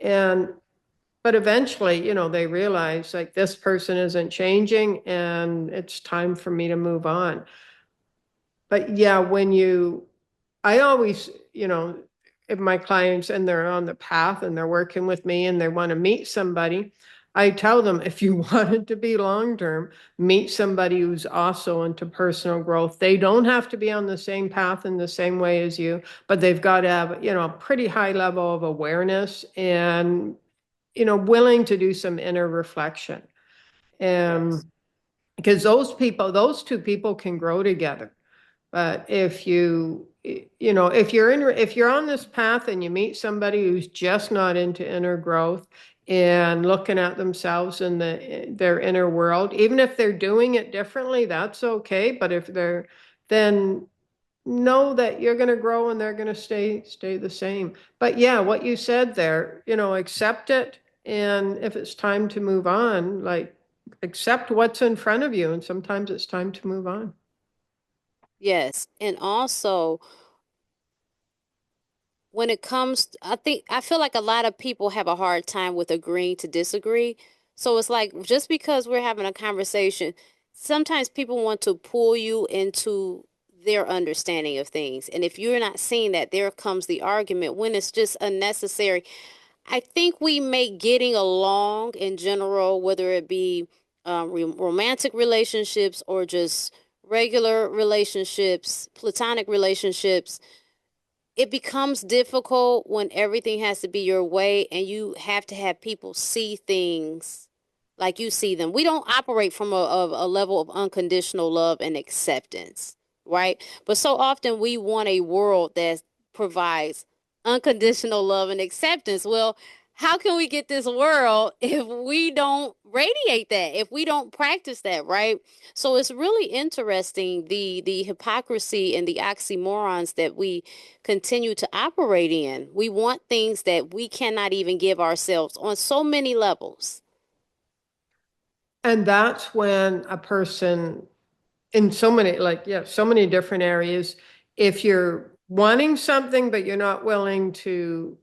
And but eventually, they realize like this person isn't changing and it's time for me to move on. But yeah, I always, if my clients and they're on the path and they're working with me and they want to meet somebody, I tell them if you want it to be long term, meet somebody who's also into personal growth. They don't have to be on the same path in the same way as you, but they've got to have, a pretty high level of awareness and, willing to do some inner reflection. Yes. And because those two people can grow together. But if you're on this path and you meet somebody who's just not into inner growth and looking at themselves in their inner world, even if they're doing it differently, that's okay. But if then know that you're going to grow and they're going to stay the same. But yeah, what you said there, accept it. And if it's time to move on, like accept what's in front of you, and sometimes it's time to move on. Yes. And also, when it comes, I feel like a lot of people have a hard time with agreeing to disagree. So it's like just because we're having a conversation, sometimes people want to pull you into their understanding of things. And if you're not seeing that, there comes the argument when it's just unnecessary. I think we make getting along in general, whether it be romantic relationships or just regular relationships, platonic relationships, it becomes difficult when everything has to be your way and you have to have people see things like you see them. We don't operate from a level of unconditional love and acceptance, right? But so often we want a world that provides unconditional love and acceptance. Well, how can we get this world if we don't radiate that, if we don't practice that, right? So it's really interesting the hypocrisy and the oxymorons that we continue to operate in. We want things that we cannot even give ourselves on so many levels. And that's when a person in so many, like, yeah, so many different areas, if you're wanting something, but you're not willing to,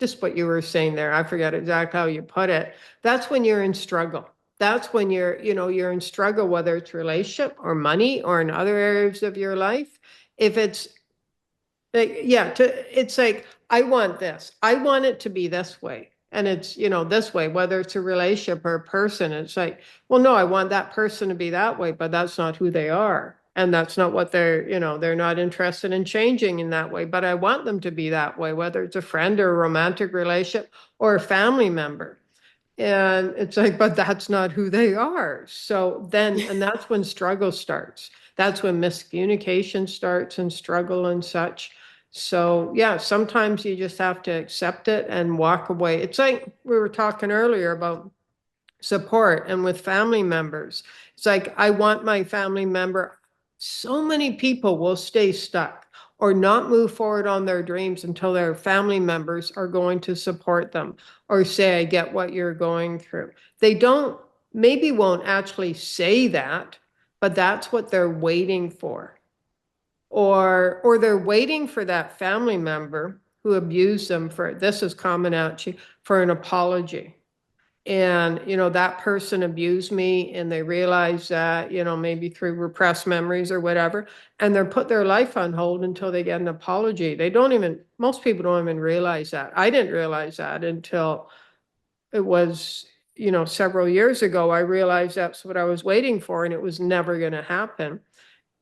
just what you were saying there, I forget exactly how you put it, that's when you're in struggle. That's when you're in struggle, whether it's relationship or money or in other areas of your life. If it's like, yeah, it's like, I want this. I want it to be this way. And it's, this way, whether it's a relationship or a person. It's like, well, no, I want that person to be that way, but that's not who they are. And that's not what they're not interested in changing in that way. But I want them to be that way, whether it's a friend or a romantic relationship or a family member. And it's like, but that's not who they are. So then, and that's when struggle starts. That's when miscommunication starts and struggle and such. So, yeah, sometimes you just have to accept it and walk away. It's like we were talking earlier about support and with family members. It's like, I want my family member. So many people will stay stuck or not move forward on their dreams until their family members are going to support them or say, I get what you're going through. They don't, maybe won't actually say that, but that's what they're waiting for. Or they're waiting for that family member who abused them for, this is common out, for an apology. And that person abused me and they realize that, maybe through repressed memories or whatever, and they're put their life on hold until they get an apology. They don't even, most people don't even realize that. I didn't realize that until it was, several years ago. I realized that's what I was waiting for and it was never going to happen.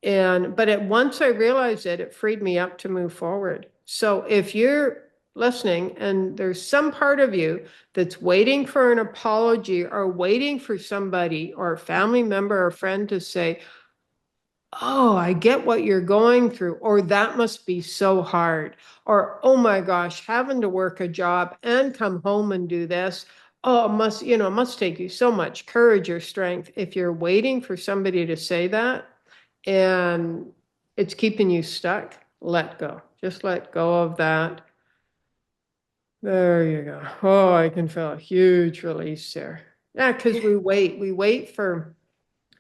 But once I realized it, it freed me up to move forward. So if you're listening and there's some part of you that's waiting for an apology or waiting for somebody or a family member or friend to say, oh, I get what you're going through, or that must be so hard, or oh my gosh, having to work a job and come home and do this. Oh, it must take you so much courage or strength. If you're waiting for somebody to say that, and it's keeping you stuck, let go. Just let go of that. There you go. Oh, I can feel a huge release there. Yeah, because we wait.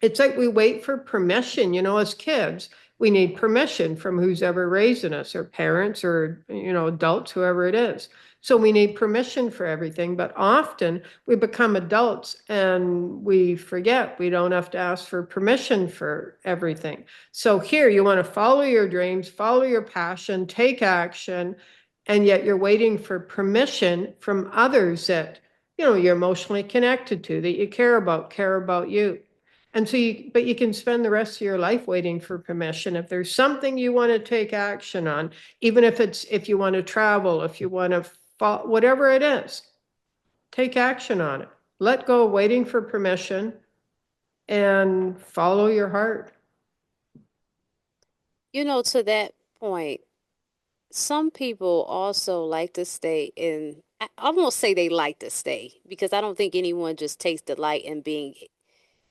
It's like we wait for permission. As kids, we need permission from who's ever raising us, or parents, or, adults, whoever it is. So we need permission for everything. But often we become adults and we forget we don't have to ask for permission for everything. So here you want to follow your dreams, follow your passion, take action, and yet you're waiting for permission from others that, you're emotionally connected to, that you care about you. And so but you can spend the rest of your life waiting for permission. If there's something you want to take action on, even if you want to travel, if you want to whatever it is, take action on it. Let go of waiting for permission and follow your heart. To that point, some people also like to stay in, I almost say they like to stay because I don't think anyone just takes delight in being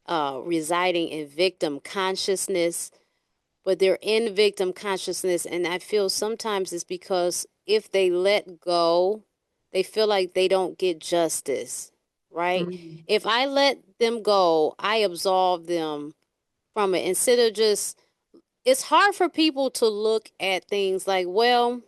residing in victim consciousness, but they're in victim consciousness. And I feel sometimes it's because if they let go, they feel like they don't get justice, right? Mhm. If I let them go, I absolve them from it instead of just, it's hard for people to look at things like, well,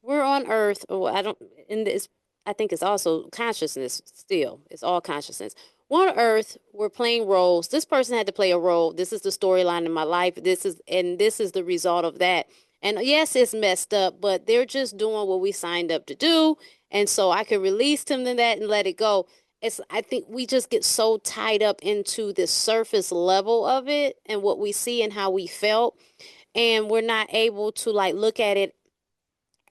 we're on earth, or I don't, and this, I think it's also consciousness still. It's all consciousness. We're on earth, we're playing roles. This person had to play a role. This is the storyline in my life. This is the result of that. And yes, it's messed up, but they're just doing what we signed up to do. And so I can release them to that and let it go. I think we just get so tied up into the surface level of it and what we see and how we felt. And we're not able to like look at it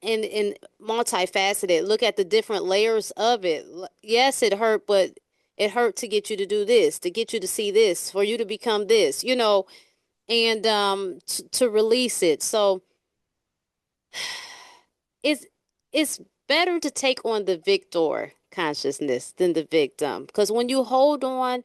in multifaceted. Look at the different layers of it. Yes, it hurt, but it hurt to get you to do this, to get you to see this, for you to become this, and to release it. So it's it's better to take on the victor consciousness than the victim, because when you hold on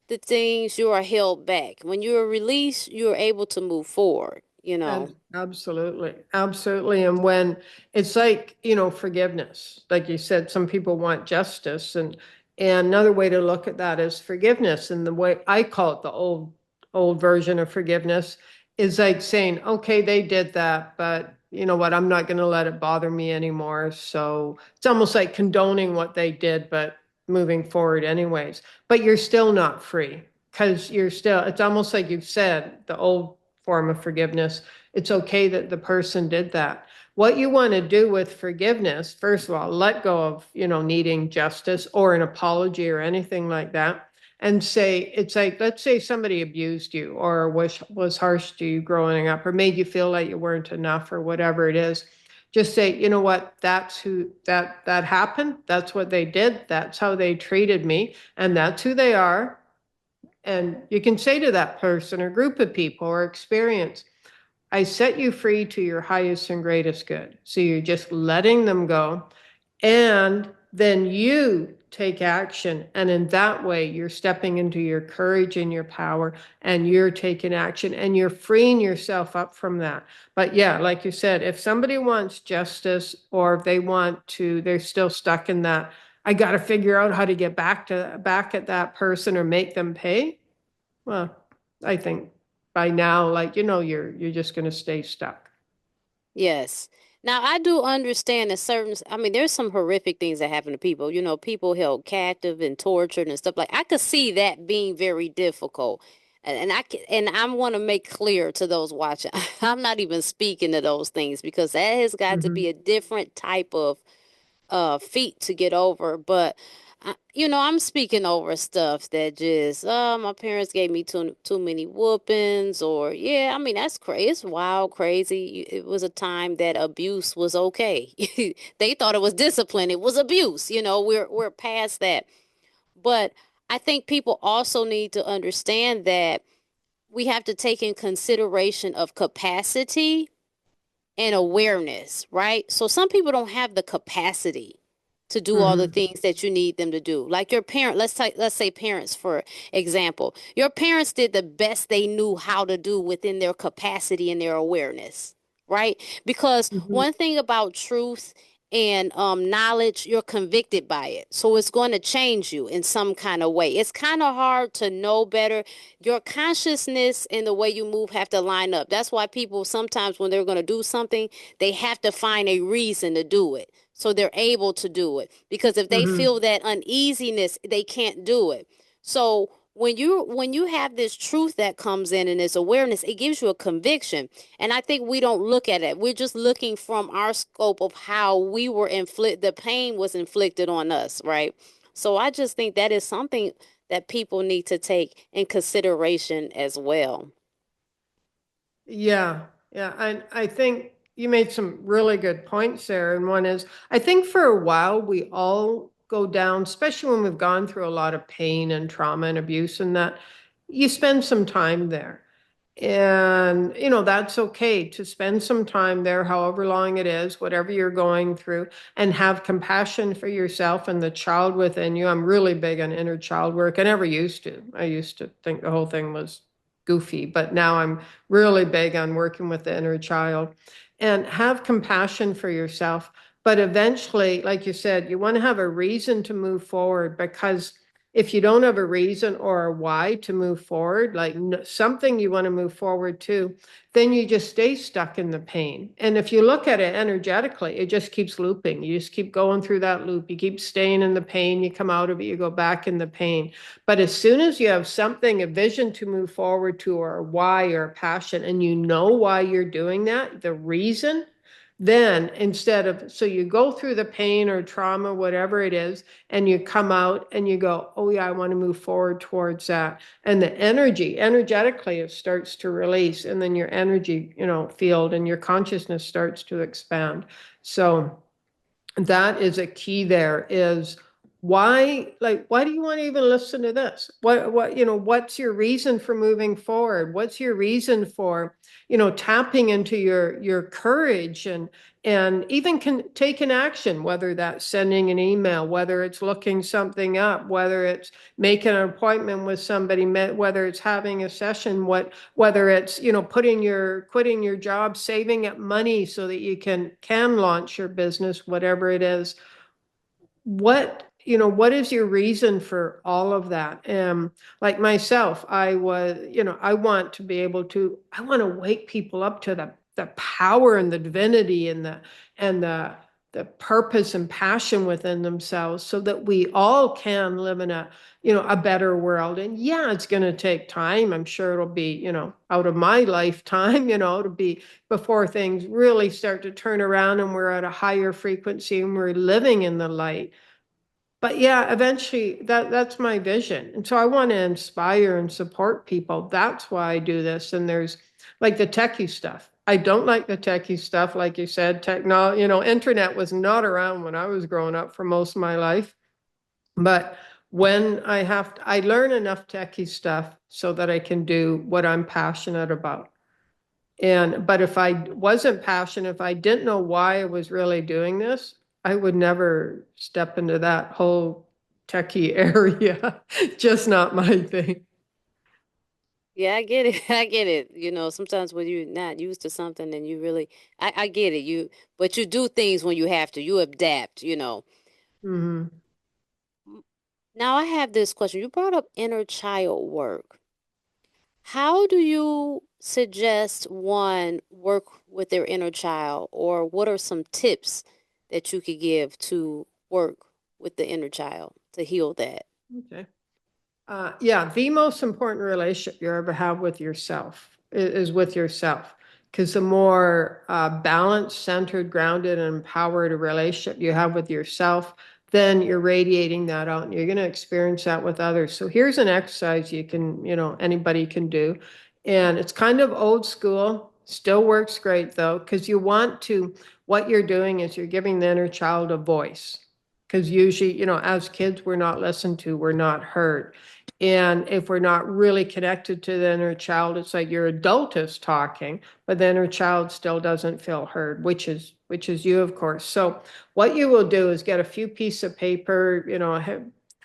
the things, you are held back. When you are released, you are able to move forward. And absolutely, absolutely. And when it's like, forgiveness, like you said, some people want justice. And another way to look at that is forgiveness. And the way I call it, the old version of forgiveness, is like saying, okay, they did that, but you know what, I'm not going to let it bother me anymore. So it's almost like condoning what they did, but moving forward anyways. But you're still not free, because it's almost like you've said, the old form of forgiveness, it's okay that the person did that. What you want to do with forgiveness, first of all, let go of, needing justice or an apology or anything like that. And say, it's like, let's say somebody abused you or was harsh to you growing up or made you feel like you weren't enough or whatever it is. Just say, you know what, that's who that happened. That's what they did. That's how they treated me. And that's who they are. And you can say to that person or group of people or experience, I set you free to your highest and greatest good. So you're just letting them go. And then you take action. And in that way, you're stepping into your courage and your power, and you're taking action and you're freeing yourself up from that. But yeah, like you said, if somebody wants justice or if they're still stuck in that, I got to figure out how to get back at that person or make them pay. Well, I think by now, like, you're just going to stay stuck. Yes. Now I do understand that I mean, there's some horrific things that happen to people. People held captive and tortured and stuff like. I could see that being very difficult, and I want to make clear to those watching, I'm not even speaking to those things because that has got to be Hmm. a different type of feat to get over. But I'm speaking over stuff that just my parents gave me too many whoopings, or yeah, I mean that's crazy. It's wild, crazy. It was a time that abuse was okay. They thought it was discipline. It was abuse. We're past that. But I think people also need to understand that we have to take in consideration of capacity and awareness, right? So some people don't have the capacity to do all the Hmm. things that you need them to do. Like your parent, let's say parents for example. Your parents did the best they knew how to do within their capacity and their awareness, right? Because Hmm. one thing about truth and knowledge, you're convicted by it. So it's going to change you in some kind of way. It's kind of hard to know better. Your consciousness and the way you move have to line up. That's why people sometimes, when they're going to do something, they have to find a reason to do it. So they're able to do it. Because if they Hmm. feel that uneasiness, they can't do it. So when you have this truth that comes in and this awareness, it gives you a conviction. And I think we don't look at it. We're just looking from our scope of how we were the pain was inflicted on us, right? So I just think that is something that people need to take in consideration as well. Yeah, yeah. And I think you made some really good points there. And one is, I think for a while we all go down, especially when we've gone through a lot of pain and trauma and abuse, and that you spend some time there. And, that's okay to spend some time there, however long it is, whatever you're going through, and have compassion for yourself and the child within you. I'm really big on inner child work. I never used to. I used to think the whole thing was goofy, but now I'm really big on working with the inner child and have compassion for yourself. But eventually, like you said, you want to have a reason to move forward, because if you don't have a reason or a why to move forward, like something you want to move forward to, then you just stay stuck in the pain. And if you look at it energetically, it just keeps looping. You just keep going through that loop. You keep staying in the pain. You come out of it, you go back in the pain. But as soon as you have something, a vision to move forward to, or a why or a passion, and you know why you're doing that, the reason, then instead of, so you go through the pain or trauma, whatever it is, and you come out and you go, oh yeah, I want to move forward towards that. And the energy, energetically, it starts to release. And then your energy, field and your consciousness starts to expand. So that is a key there, is why do you want to even listen to this? What's your reason for moving forward? What's your reason for, tapping into your courage, and even can take an action, whether that's sending an email, whether it's looking something up, whether it's making an appointment with somebody, whether it's having a session, whether it's, quitting your job, saving up money so that you can launch your business, whatever it is. What is your reason for all of that? Like myself, I want to be able to, I want to wake people up to the power and the divinity and the purpose and passion within themselves, so that we all can live in a better world. And yeah, it's going to take time. I'm sure it'll be, out of my lifetime, to be before things really start to turn around and we're at a higher frequency and we're living in the light. But yeah, eventually that's my vision. And so I want to inspire and support people. That's why I do this. And there's like the techie stuff. I don't like the techie stuff, like you said, technology, internet was not around when I was growing up for most of my life. But when I learn enough techie stuff so that I can do what I'm passionate about. But if I wasn't passionate, if I didn't know why I was really doing this, I would never step into that whole techie area. Just not my thing. Yeah, I get it. I get it. Sometimes when you're not used to something and you really, I get it. But you do things when you have to. You adapt. Hmm. Now I have this question. You brought up inner child work. How do you suggest one work with their inner child, or what are some tips that you could give to work with the inner child to heal that? Okay. Yeah, the most important relationship you ever have with yourself is with yourself. Because the more balanced, centered, grounded, and empowered a relationship you have with yourself, then you're radiating that out and you're going to experience that with others. So here's an exercise anybody can do. And it's kind of old school, still works great though, because what you're doing is you're giving the inner child a voice. Because usually, as kids, we're not listened to, we're not heard. And if we're not really connected to the inner child, it's like your adult is talking, but the inner child still doesn't feel heard, which is you, of course. So what you will do is get a few pieces of paper,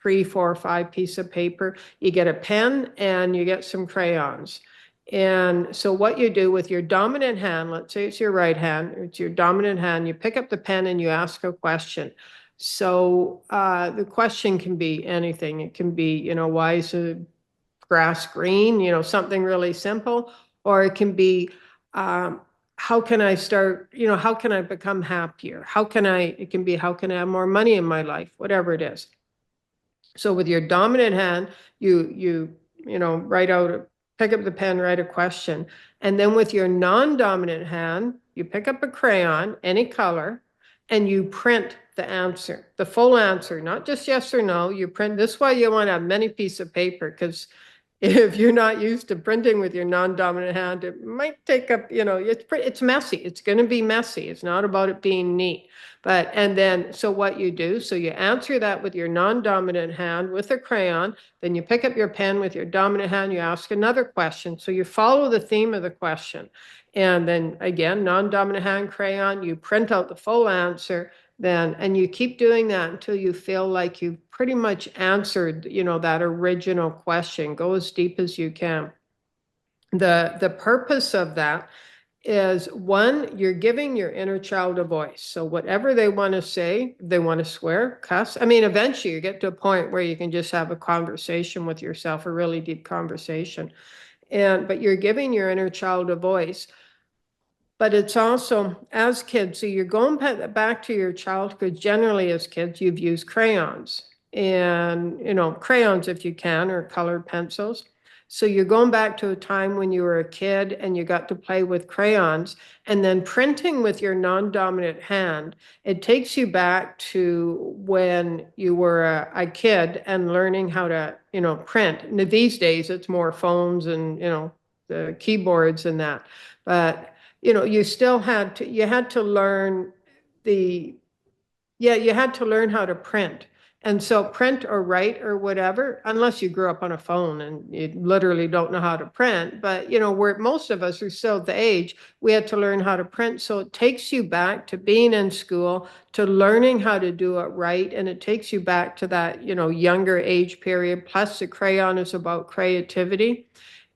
3, 4, 5 pieces of paper. You get a pen and you get some crayons. And so what you do with your dominant hand, let's say it's your right hand, it's your dominant hand, you pick up the pen and you ask a question. So the question can be anything. It can be, why is the grass green? Something really simple. Or it can be, how can I start, how can I become happier? It can be, how can I have more money in my life? Whatever it is. So with your dominant hand, write out, pick up the pen, write a question. And then with your non-dominant hand, you pick up a crayon, any color, and you print the answer, the full answer, not just yes or no. You print. This is why you want to have many pieces of paper, because if you're not used to printing with your non-dominant hand, it might take up, it's messy. It's going to be messy. It's not about it being neat. And then, so what you do, so you answer that with your non-dominant hand with a crayon, then you pick up your pen with your dominant hand, you ask another question. So you follow the theme of the question. And then again, non-dominant hand crayon, you print out the full answer, and you keep doing that until you feel like you've pretty much answered, that original question. Go as deep as you can. The purpose of that is one, you're giving your inner child a voice. So whatever they want to say, they want to swear, cuss. I mean, eventually you get to a point where you can just have a conversation with yourself, a really deep conversation. But you're giving your inner child a voice. But it's also as kids, so you're going back to your childhood. Generally, as kids, you've used crayons and, crayons if you can, or colored pencils. So you're going back to a time when you were a kid and you got to play with crayons and then printing with your non-dominant hand. It takes you back to when you were a kid and learning how to, print. Now, these days, it's more phones and, the keyboards and that. But you had to learn the, yeah, you had to learn how to print. And so print or write or whatever, unless you grew up on a phone and you literally don't know how to print, but where most of us are still the age, we had to learn how to print. So it takes you back to being in school, to learning how to do it right. And it takes you back to that, younger age period. Plus the crayon is about creativity.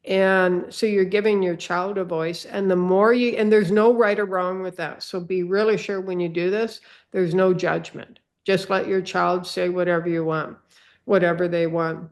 And so you're giving your child a voice. And the more and there's no right or wrong with that. So be really sure when you do this, there's no judgment. Just let your child say whatever you want, whatever they want.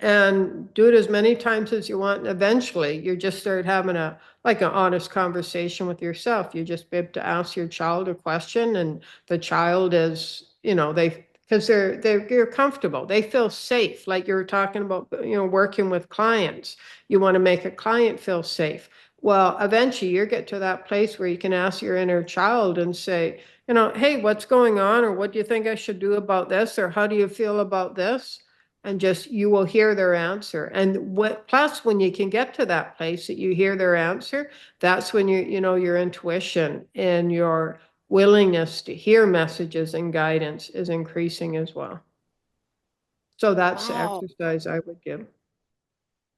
And do it as many times as you want. And eventually you just start having like an honest conversation with yourself. You just be able to ask your child a question, and the child is, because they're comfortable. They feel safe. Like you were talking about, working with clients. You want to make a client feel safe. Well, eventually you get to that place where you can ask your inner child and say, hey, what's going on? Or what do you think I should do about this? Or how do you feel about this? And just you will hear their answer. And plus when you can get to that place that you hear their answer, that's when your intuition and your willingness to hear messages and guidance is increasing as well. So that's the Wow. exercise I would give.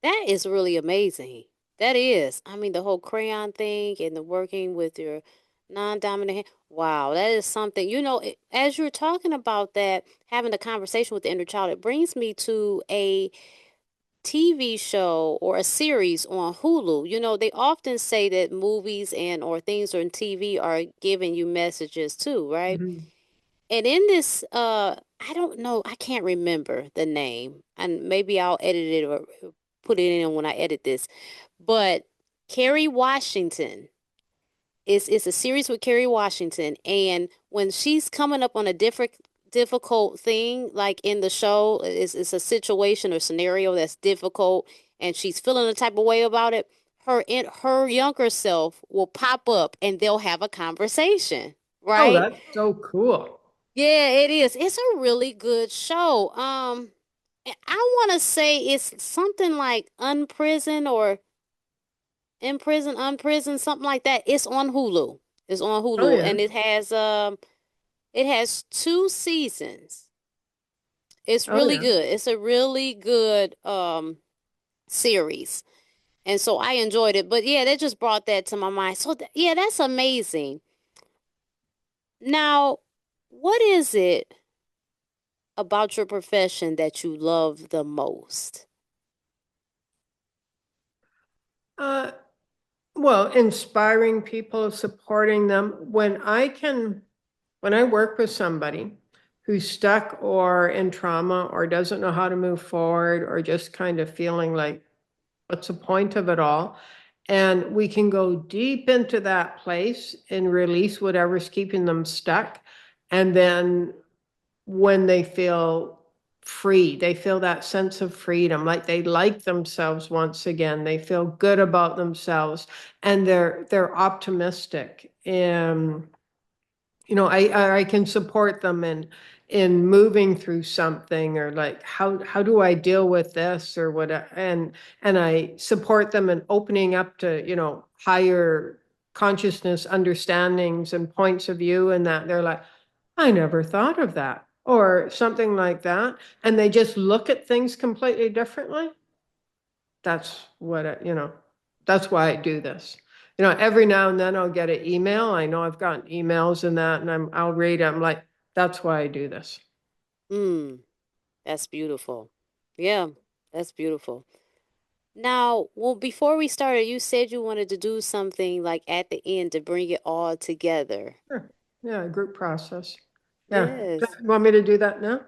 That is really amazing. That is. I mean, the whole crayon thing and the working with your non-dominant hand. Wow, that is something. As you're talking about that, having a conversation with the inner child, it brings me to a TV show or a series on Hulu. They often say that movies and or things on TV are giving you messages too, right? Mhm. And in this, I don't know, I can't remember the name, and maybe I'll edit it or put it in when I edit this. But Kerry Washington is a series with Kerry Washington, and when she's coming up on a difficult thing, like in the show, it's a situation or scenario that's difficult, and she's feeling a type of way about it. Her younger self will pop up, and they'll have a conversation, Oh, right? that's so cool. Yeah, it is. It's a really good show. I want to say it's something like Unprison or In Prison, Unprison, something like that. It's on Hulu. It's on Oh Hulu, yeah. and it has 2 seasons. It's Oh really yeah. good. It's a really good series, and so I enjoyed it. But yeah, that just brought that to my mind. So yeah, that's amazing. Now, what is it about your profession that you love the most? Uh, well, inspiring people, supporting them. When I work with somebody who's stuck or in trauma or doesn't know how to move forward or just kind of feeling like, what's the point of it all? And we can go deep into that place and release whatever's keeping them stuck. And then when they feel free, they feel that sense of freedom, like they like themselves once again, they feel good about themselves, and they're optimistic. And I can support them in moving through something, or like how do I deal with this or what, and I support them in opening up to higher consciousness understandings and points of view, and that they're like, I never thought of that, or something like that, and they just look at things completely differently. That's that's why I do this. Every now and then I'll get an email. I know I've gotten emails and that, and I'll read it. I'm like, that's why I do this. Mm, that's beautiful. Yeah, that's beautiful. Now, well, before we started, you said you wanted to do something like at the end to bring it all together. Sure. Yeah, group process. Yeah. Yes, Want me to do that now?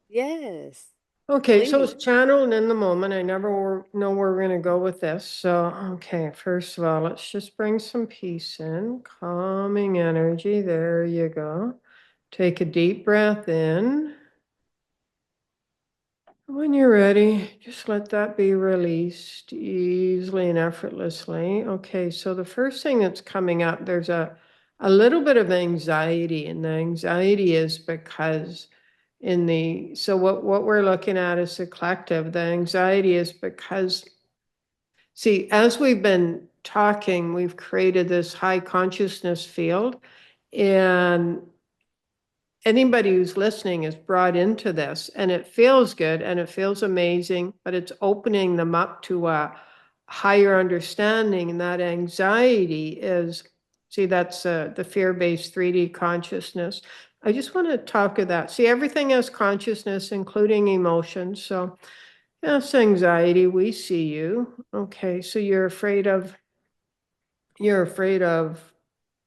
yes, Okay, so it's please. channeled in the moment. I never know where we're going to go with this. So, okay, first of all, let's just bring some peace in, calming energy. There you go. Take a deep breath in. When you're ready, just let that be released easily and effortlessly. Okay, so the first thing that's coming up, there's a little bit of anxiety, and the anxiety is because so what we're looking at is the collective. The anxiety is because, see, as we've been talking, we've created this high consciousness field, and anybody who's listening is brought into this, and it feels good and it feels amazing, but it's opening them up to a higher understanding. And that anxiety is, see, that's the fear-based 3D consciousness. I just want to talk to that. See, everything has consciousness, including emotions. So yes, anxiety, we see you. Okay, so you're afraid of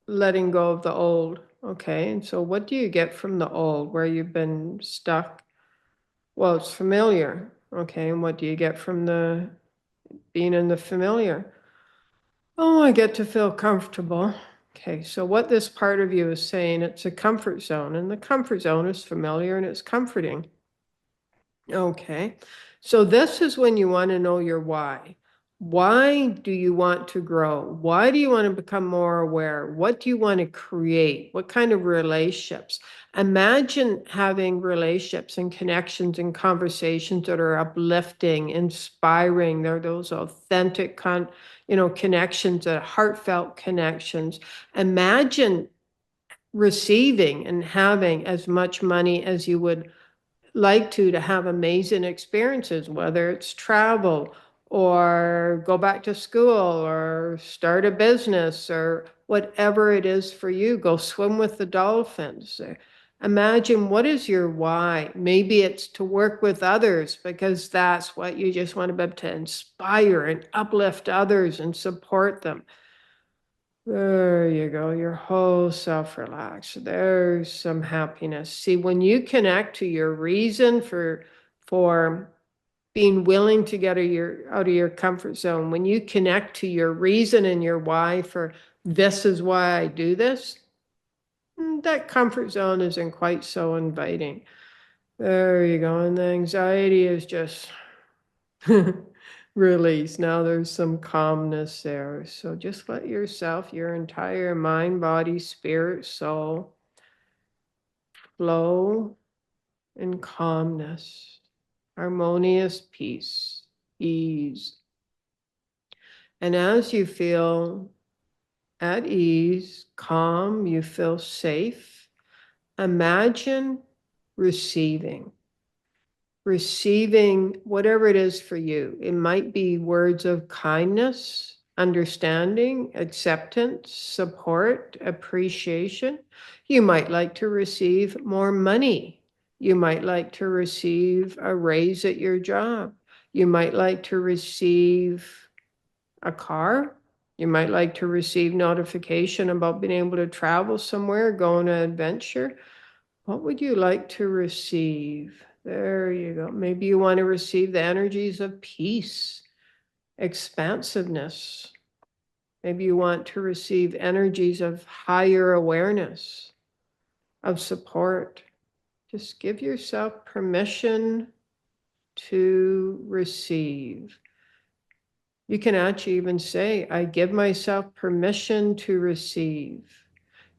letting go of the old. Okay. And so what do you get from the old where you've been stuck? Well, it's familiar. Okay. And what do you get from the being in the familiar? Oh, I get to feel comfortable. Okay. So what this part of you is saying, it's a comfort zone, and the comfort zone is familiar and it's comforting. Okay. So this is when you want to know your why. Why do you want to grow? Why do you want to become more aware? What do you want to create? What kind of relationships? Imagine having relationships and connections and conversations that are uplifting, inspiring. They're those authentic connections, that heartfelt connections. Imagine receiving and having as much money as you would like to have amazing experiences, whether it's travel or go back to school or start a business or whatever it is for you. Go swim with the dolphins. Imagine, what is your why? Maybe it's to work with others because that's what you just want to be able to inspire and uplift others and support them. There you go. Your whole self relaxed. There's some happiness. See, when you connect to your reason for being willing to get out of your comfort zone, when you connect to your reason and your why for this is why I do this, that comfort zone isn't quite so inviting. There you go. And the anxiety is just release. Now there's some calmness there. So just let yourself, your entire mind, body, spirit, soul flow in calmness, harmonious peace, ease. And as you feel at ease, calm, you feel safe, imagine receiving. Receiving whatever it is for you. It might be words of kindness, understanding, acceptance, support, appreciation. You might like to receive more money. You might like to receive a raise at your job. You might like to receive a car. You might like to receive notification about being able to travel somewhere, go on an adventure. What would you like to receive? There you go. Maybe you want to receive the energies of peace, expansiveness. Maybe you want to receive energies of higher awareness, of support. Just give yourself permission to receive. You can actually even say, I give myself permission to receive.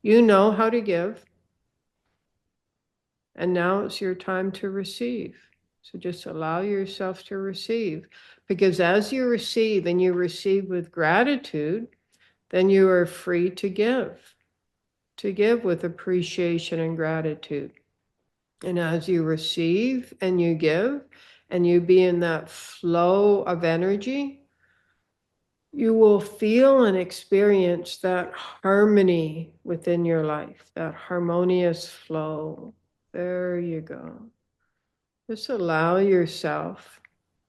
You know how to give. And now it's your time to receive. So just allow yourself to receive. Because as you receive and you receive with gratitude, then you are free to give with appreciation and gratitude. And as you receive and you give, and you be in that flow of energy, you will feel and experience that harmony within your life, that harmonious flow. There you go. Just allow yourself.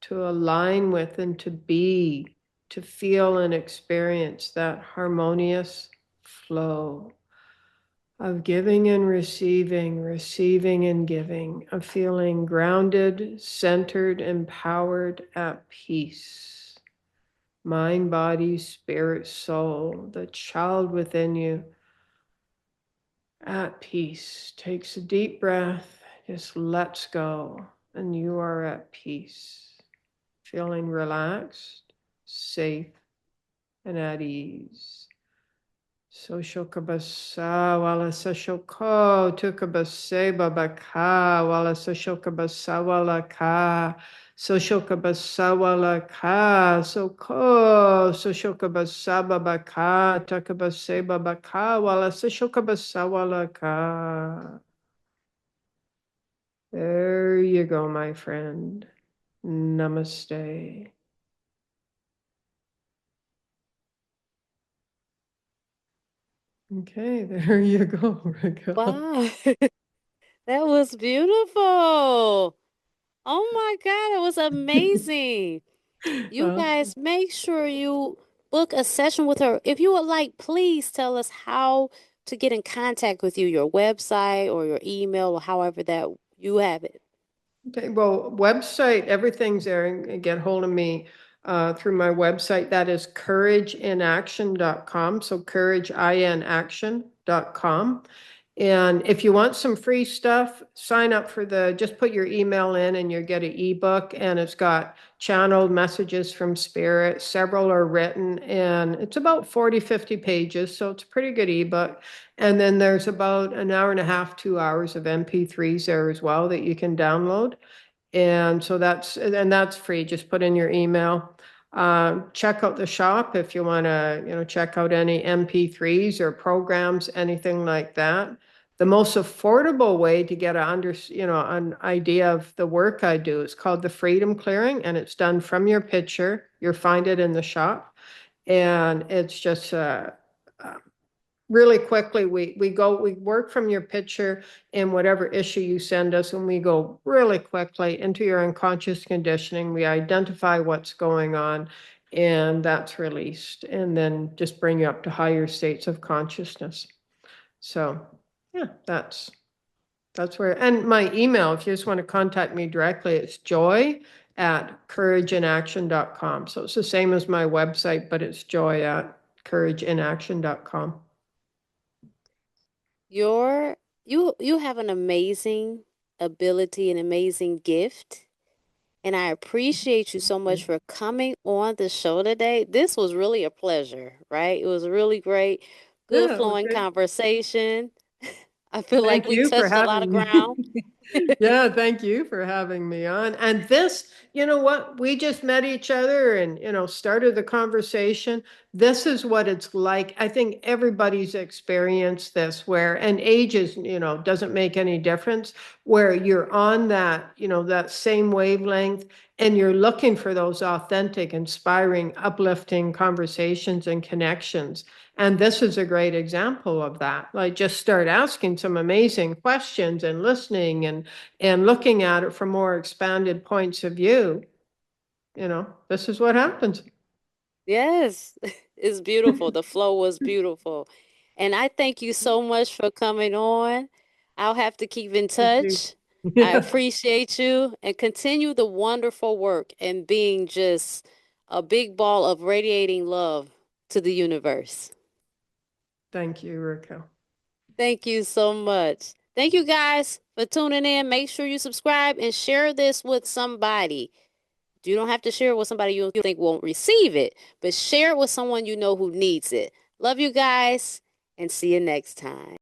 to align with and to be, to feel and experience that harmonious flow of giving and receiving, receiving and giving, of feeling grounded, centered, empowered, at peace. Mind, body, spirit, soul, the child within you at peace. Takes a deep breath, just lets go, and you are at peace, feeling relaxed, safe, and at ease. Soshokabasa wala soshoko tukabase babaka wala soshokabasa wala ka soshokabasa wala ka soko soshokabasa babaka takabase babaka wala soshokabasa wala ka. There you go, my friend. Namaste. Okay, there you go, Raquel. Wow. That was beautiful. Oh my God, it was amazing. You guys make sure you book a session with her. If you would like, please tell us how to get in contact with you, your website or your email or however that you have it. Okay, well, website, everything's there. And get hold of me through my website. That is courageinaction.com. So courageinaction.com. And if you want some free stuff, sign up for just put your email in and you get an ebook, and it's got channeled messages from spirit. Several are written, and it's about 40, 50 pages. So it's a pretty good ebook. And then there's about an hour and a half, 2 hours of MP3s there as well that you can download. And so that's free. Just put in your email. Check out the shop if you want to, check out any MP3s or programs, anything like that. The most affordable way to get an idea of the work I do is called the Freedom Clearing, and it's done from your picture. You'll find it in the shop, and it's just really quickly, we work from your picture in whatever issue you send us, and we go really quickly into your unconscious conditioning. We identify what's going on, and that's released, and then just bring you up to higher states of consciousness. So yeah, that's where. And my email, if you just want to contact me directly, it's joy@courageinaction.com. So it's the same as my website, but it's joy@courageinaction.com. You have an amazing ability, an amazing gift. And I appreciate you so much for coming on the show today. This was really a pleasure, right? It was really great, good Yeah, flowing okay. conversation. I feel like Thank we you for touched a lot of having ground. me. Yeah, thank you for having me on. And this, you know what? We just met each other and, started the conversation. This is what it's like. I think everybody's experienced this and age is, doesn't make any difference, where you're on that, that same wavelength, and you're looking for those authentic, inspiring, uplifting conversations and connections. And this is a great example of that. Like, just start asking some amazing questions and listening and looking at it from more expanded points of view. This is what happens. Yes, it's beautiful. The flow was beautiful. And I thank you so much for coming on. I'll have to keep in Thank you. touch. I Yeah, appreciate you and continue the wonderful work and being just a big ball of radiating love to the universe. thank you, Raquel. Thank you so much. Thank you guys for tuning in. Make sure you subscribe and share this with somebody. You don't have to share it with somebody you think won't receive it, but share it with someone you know who needs it. Love you guys and see you next time.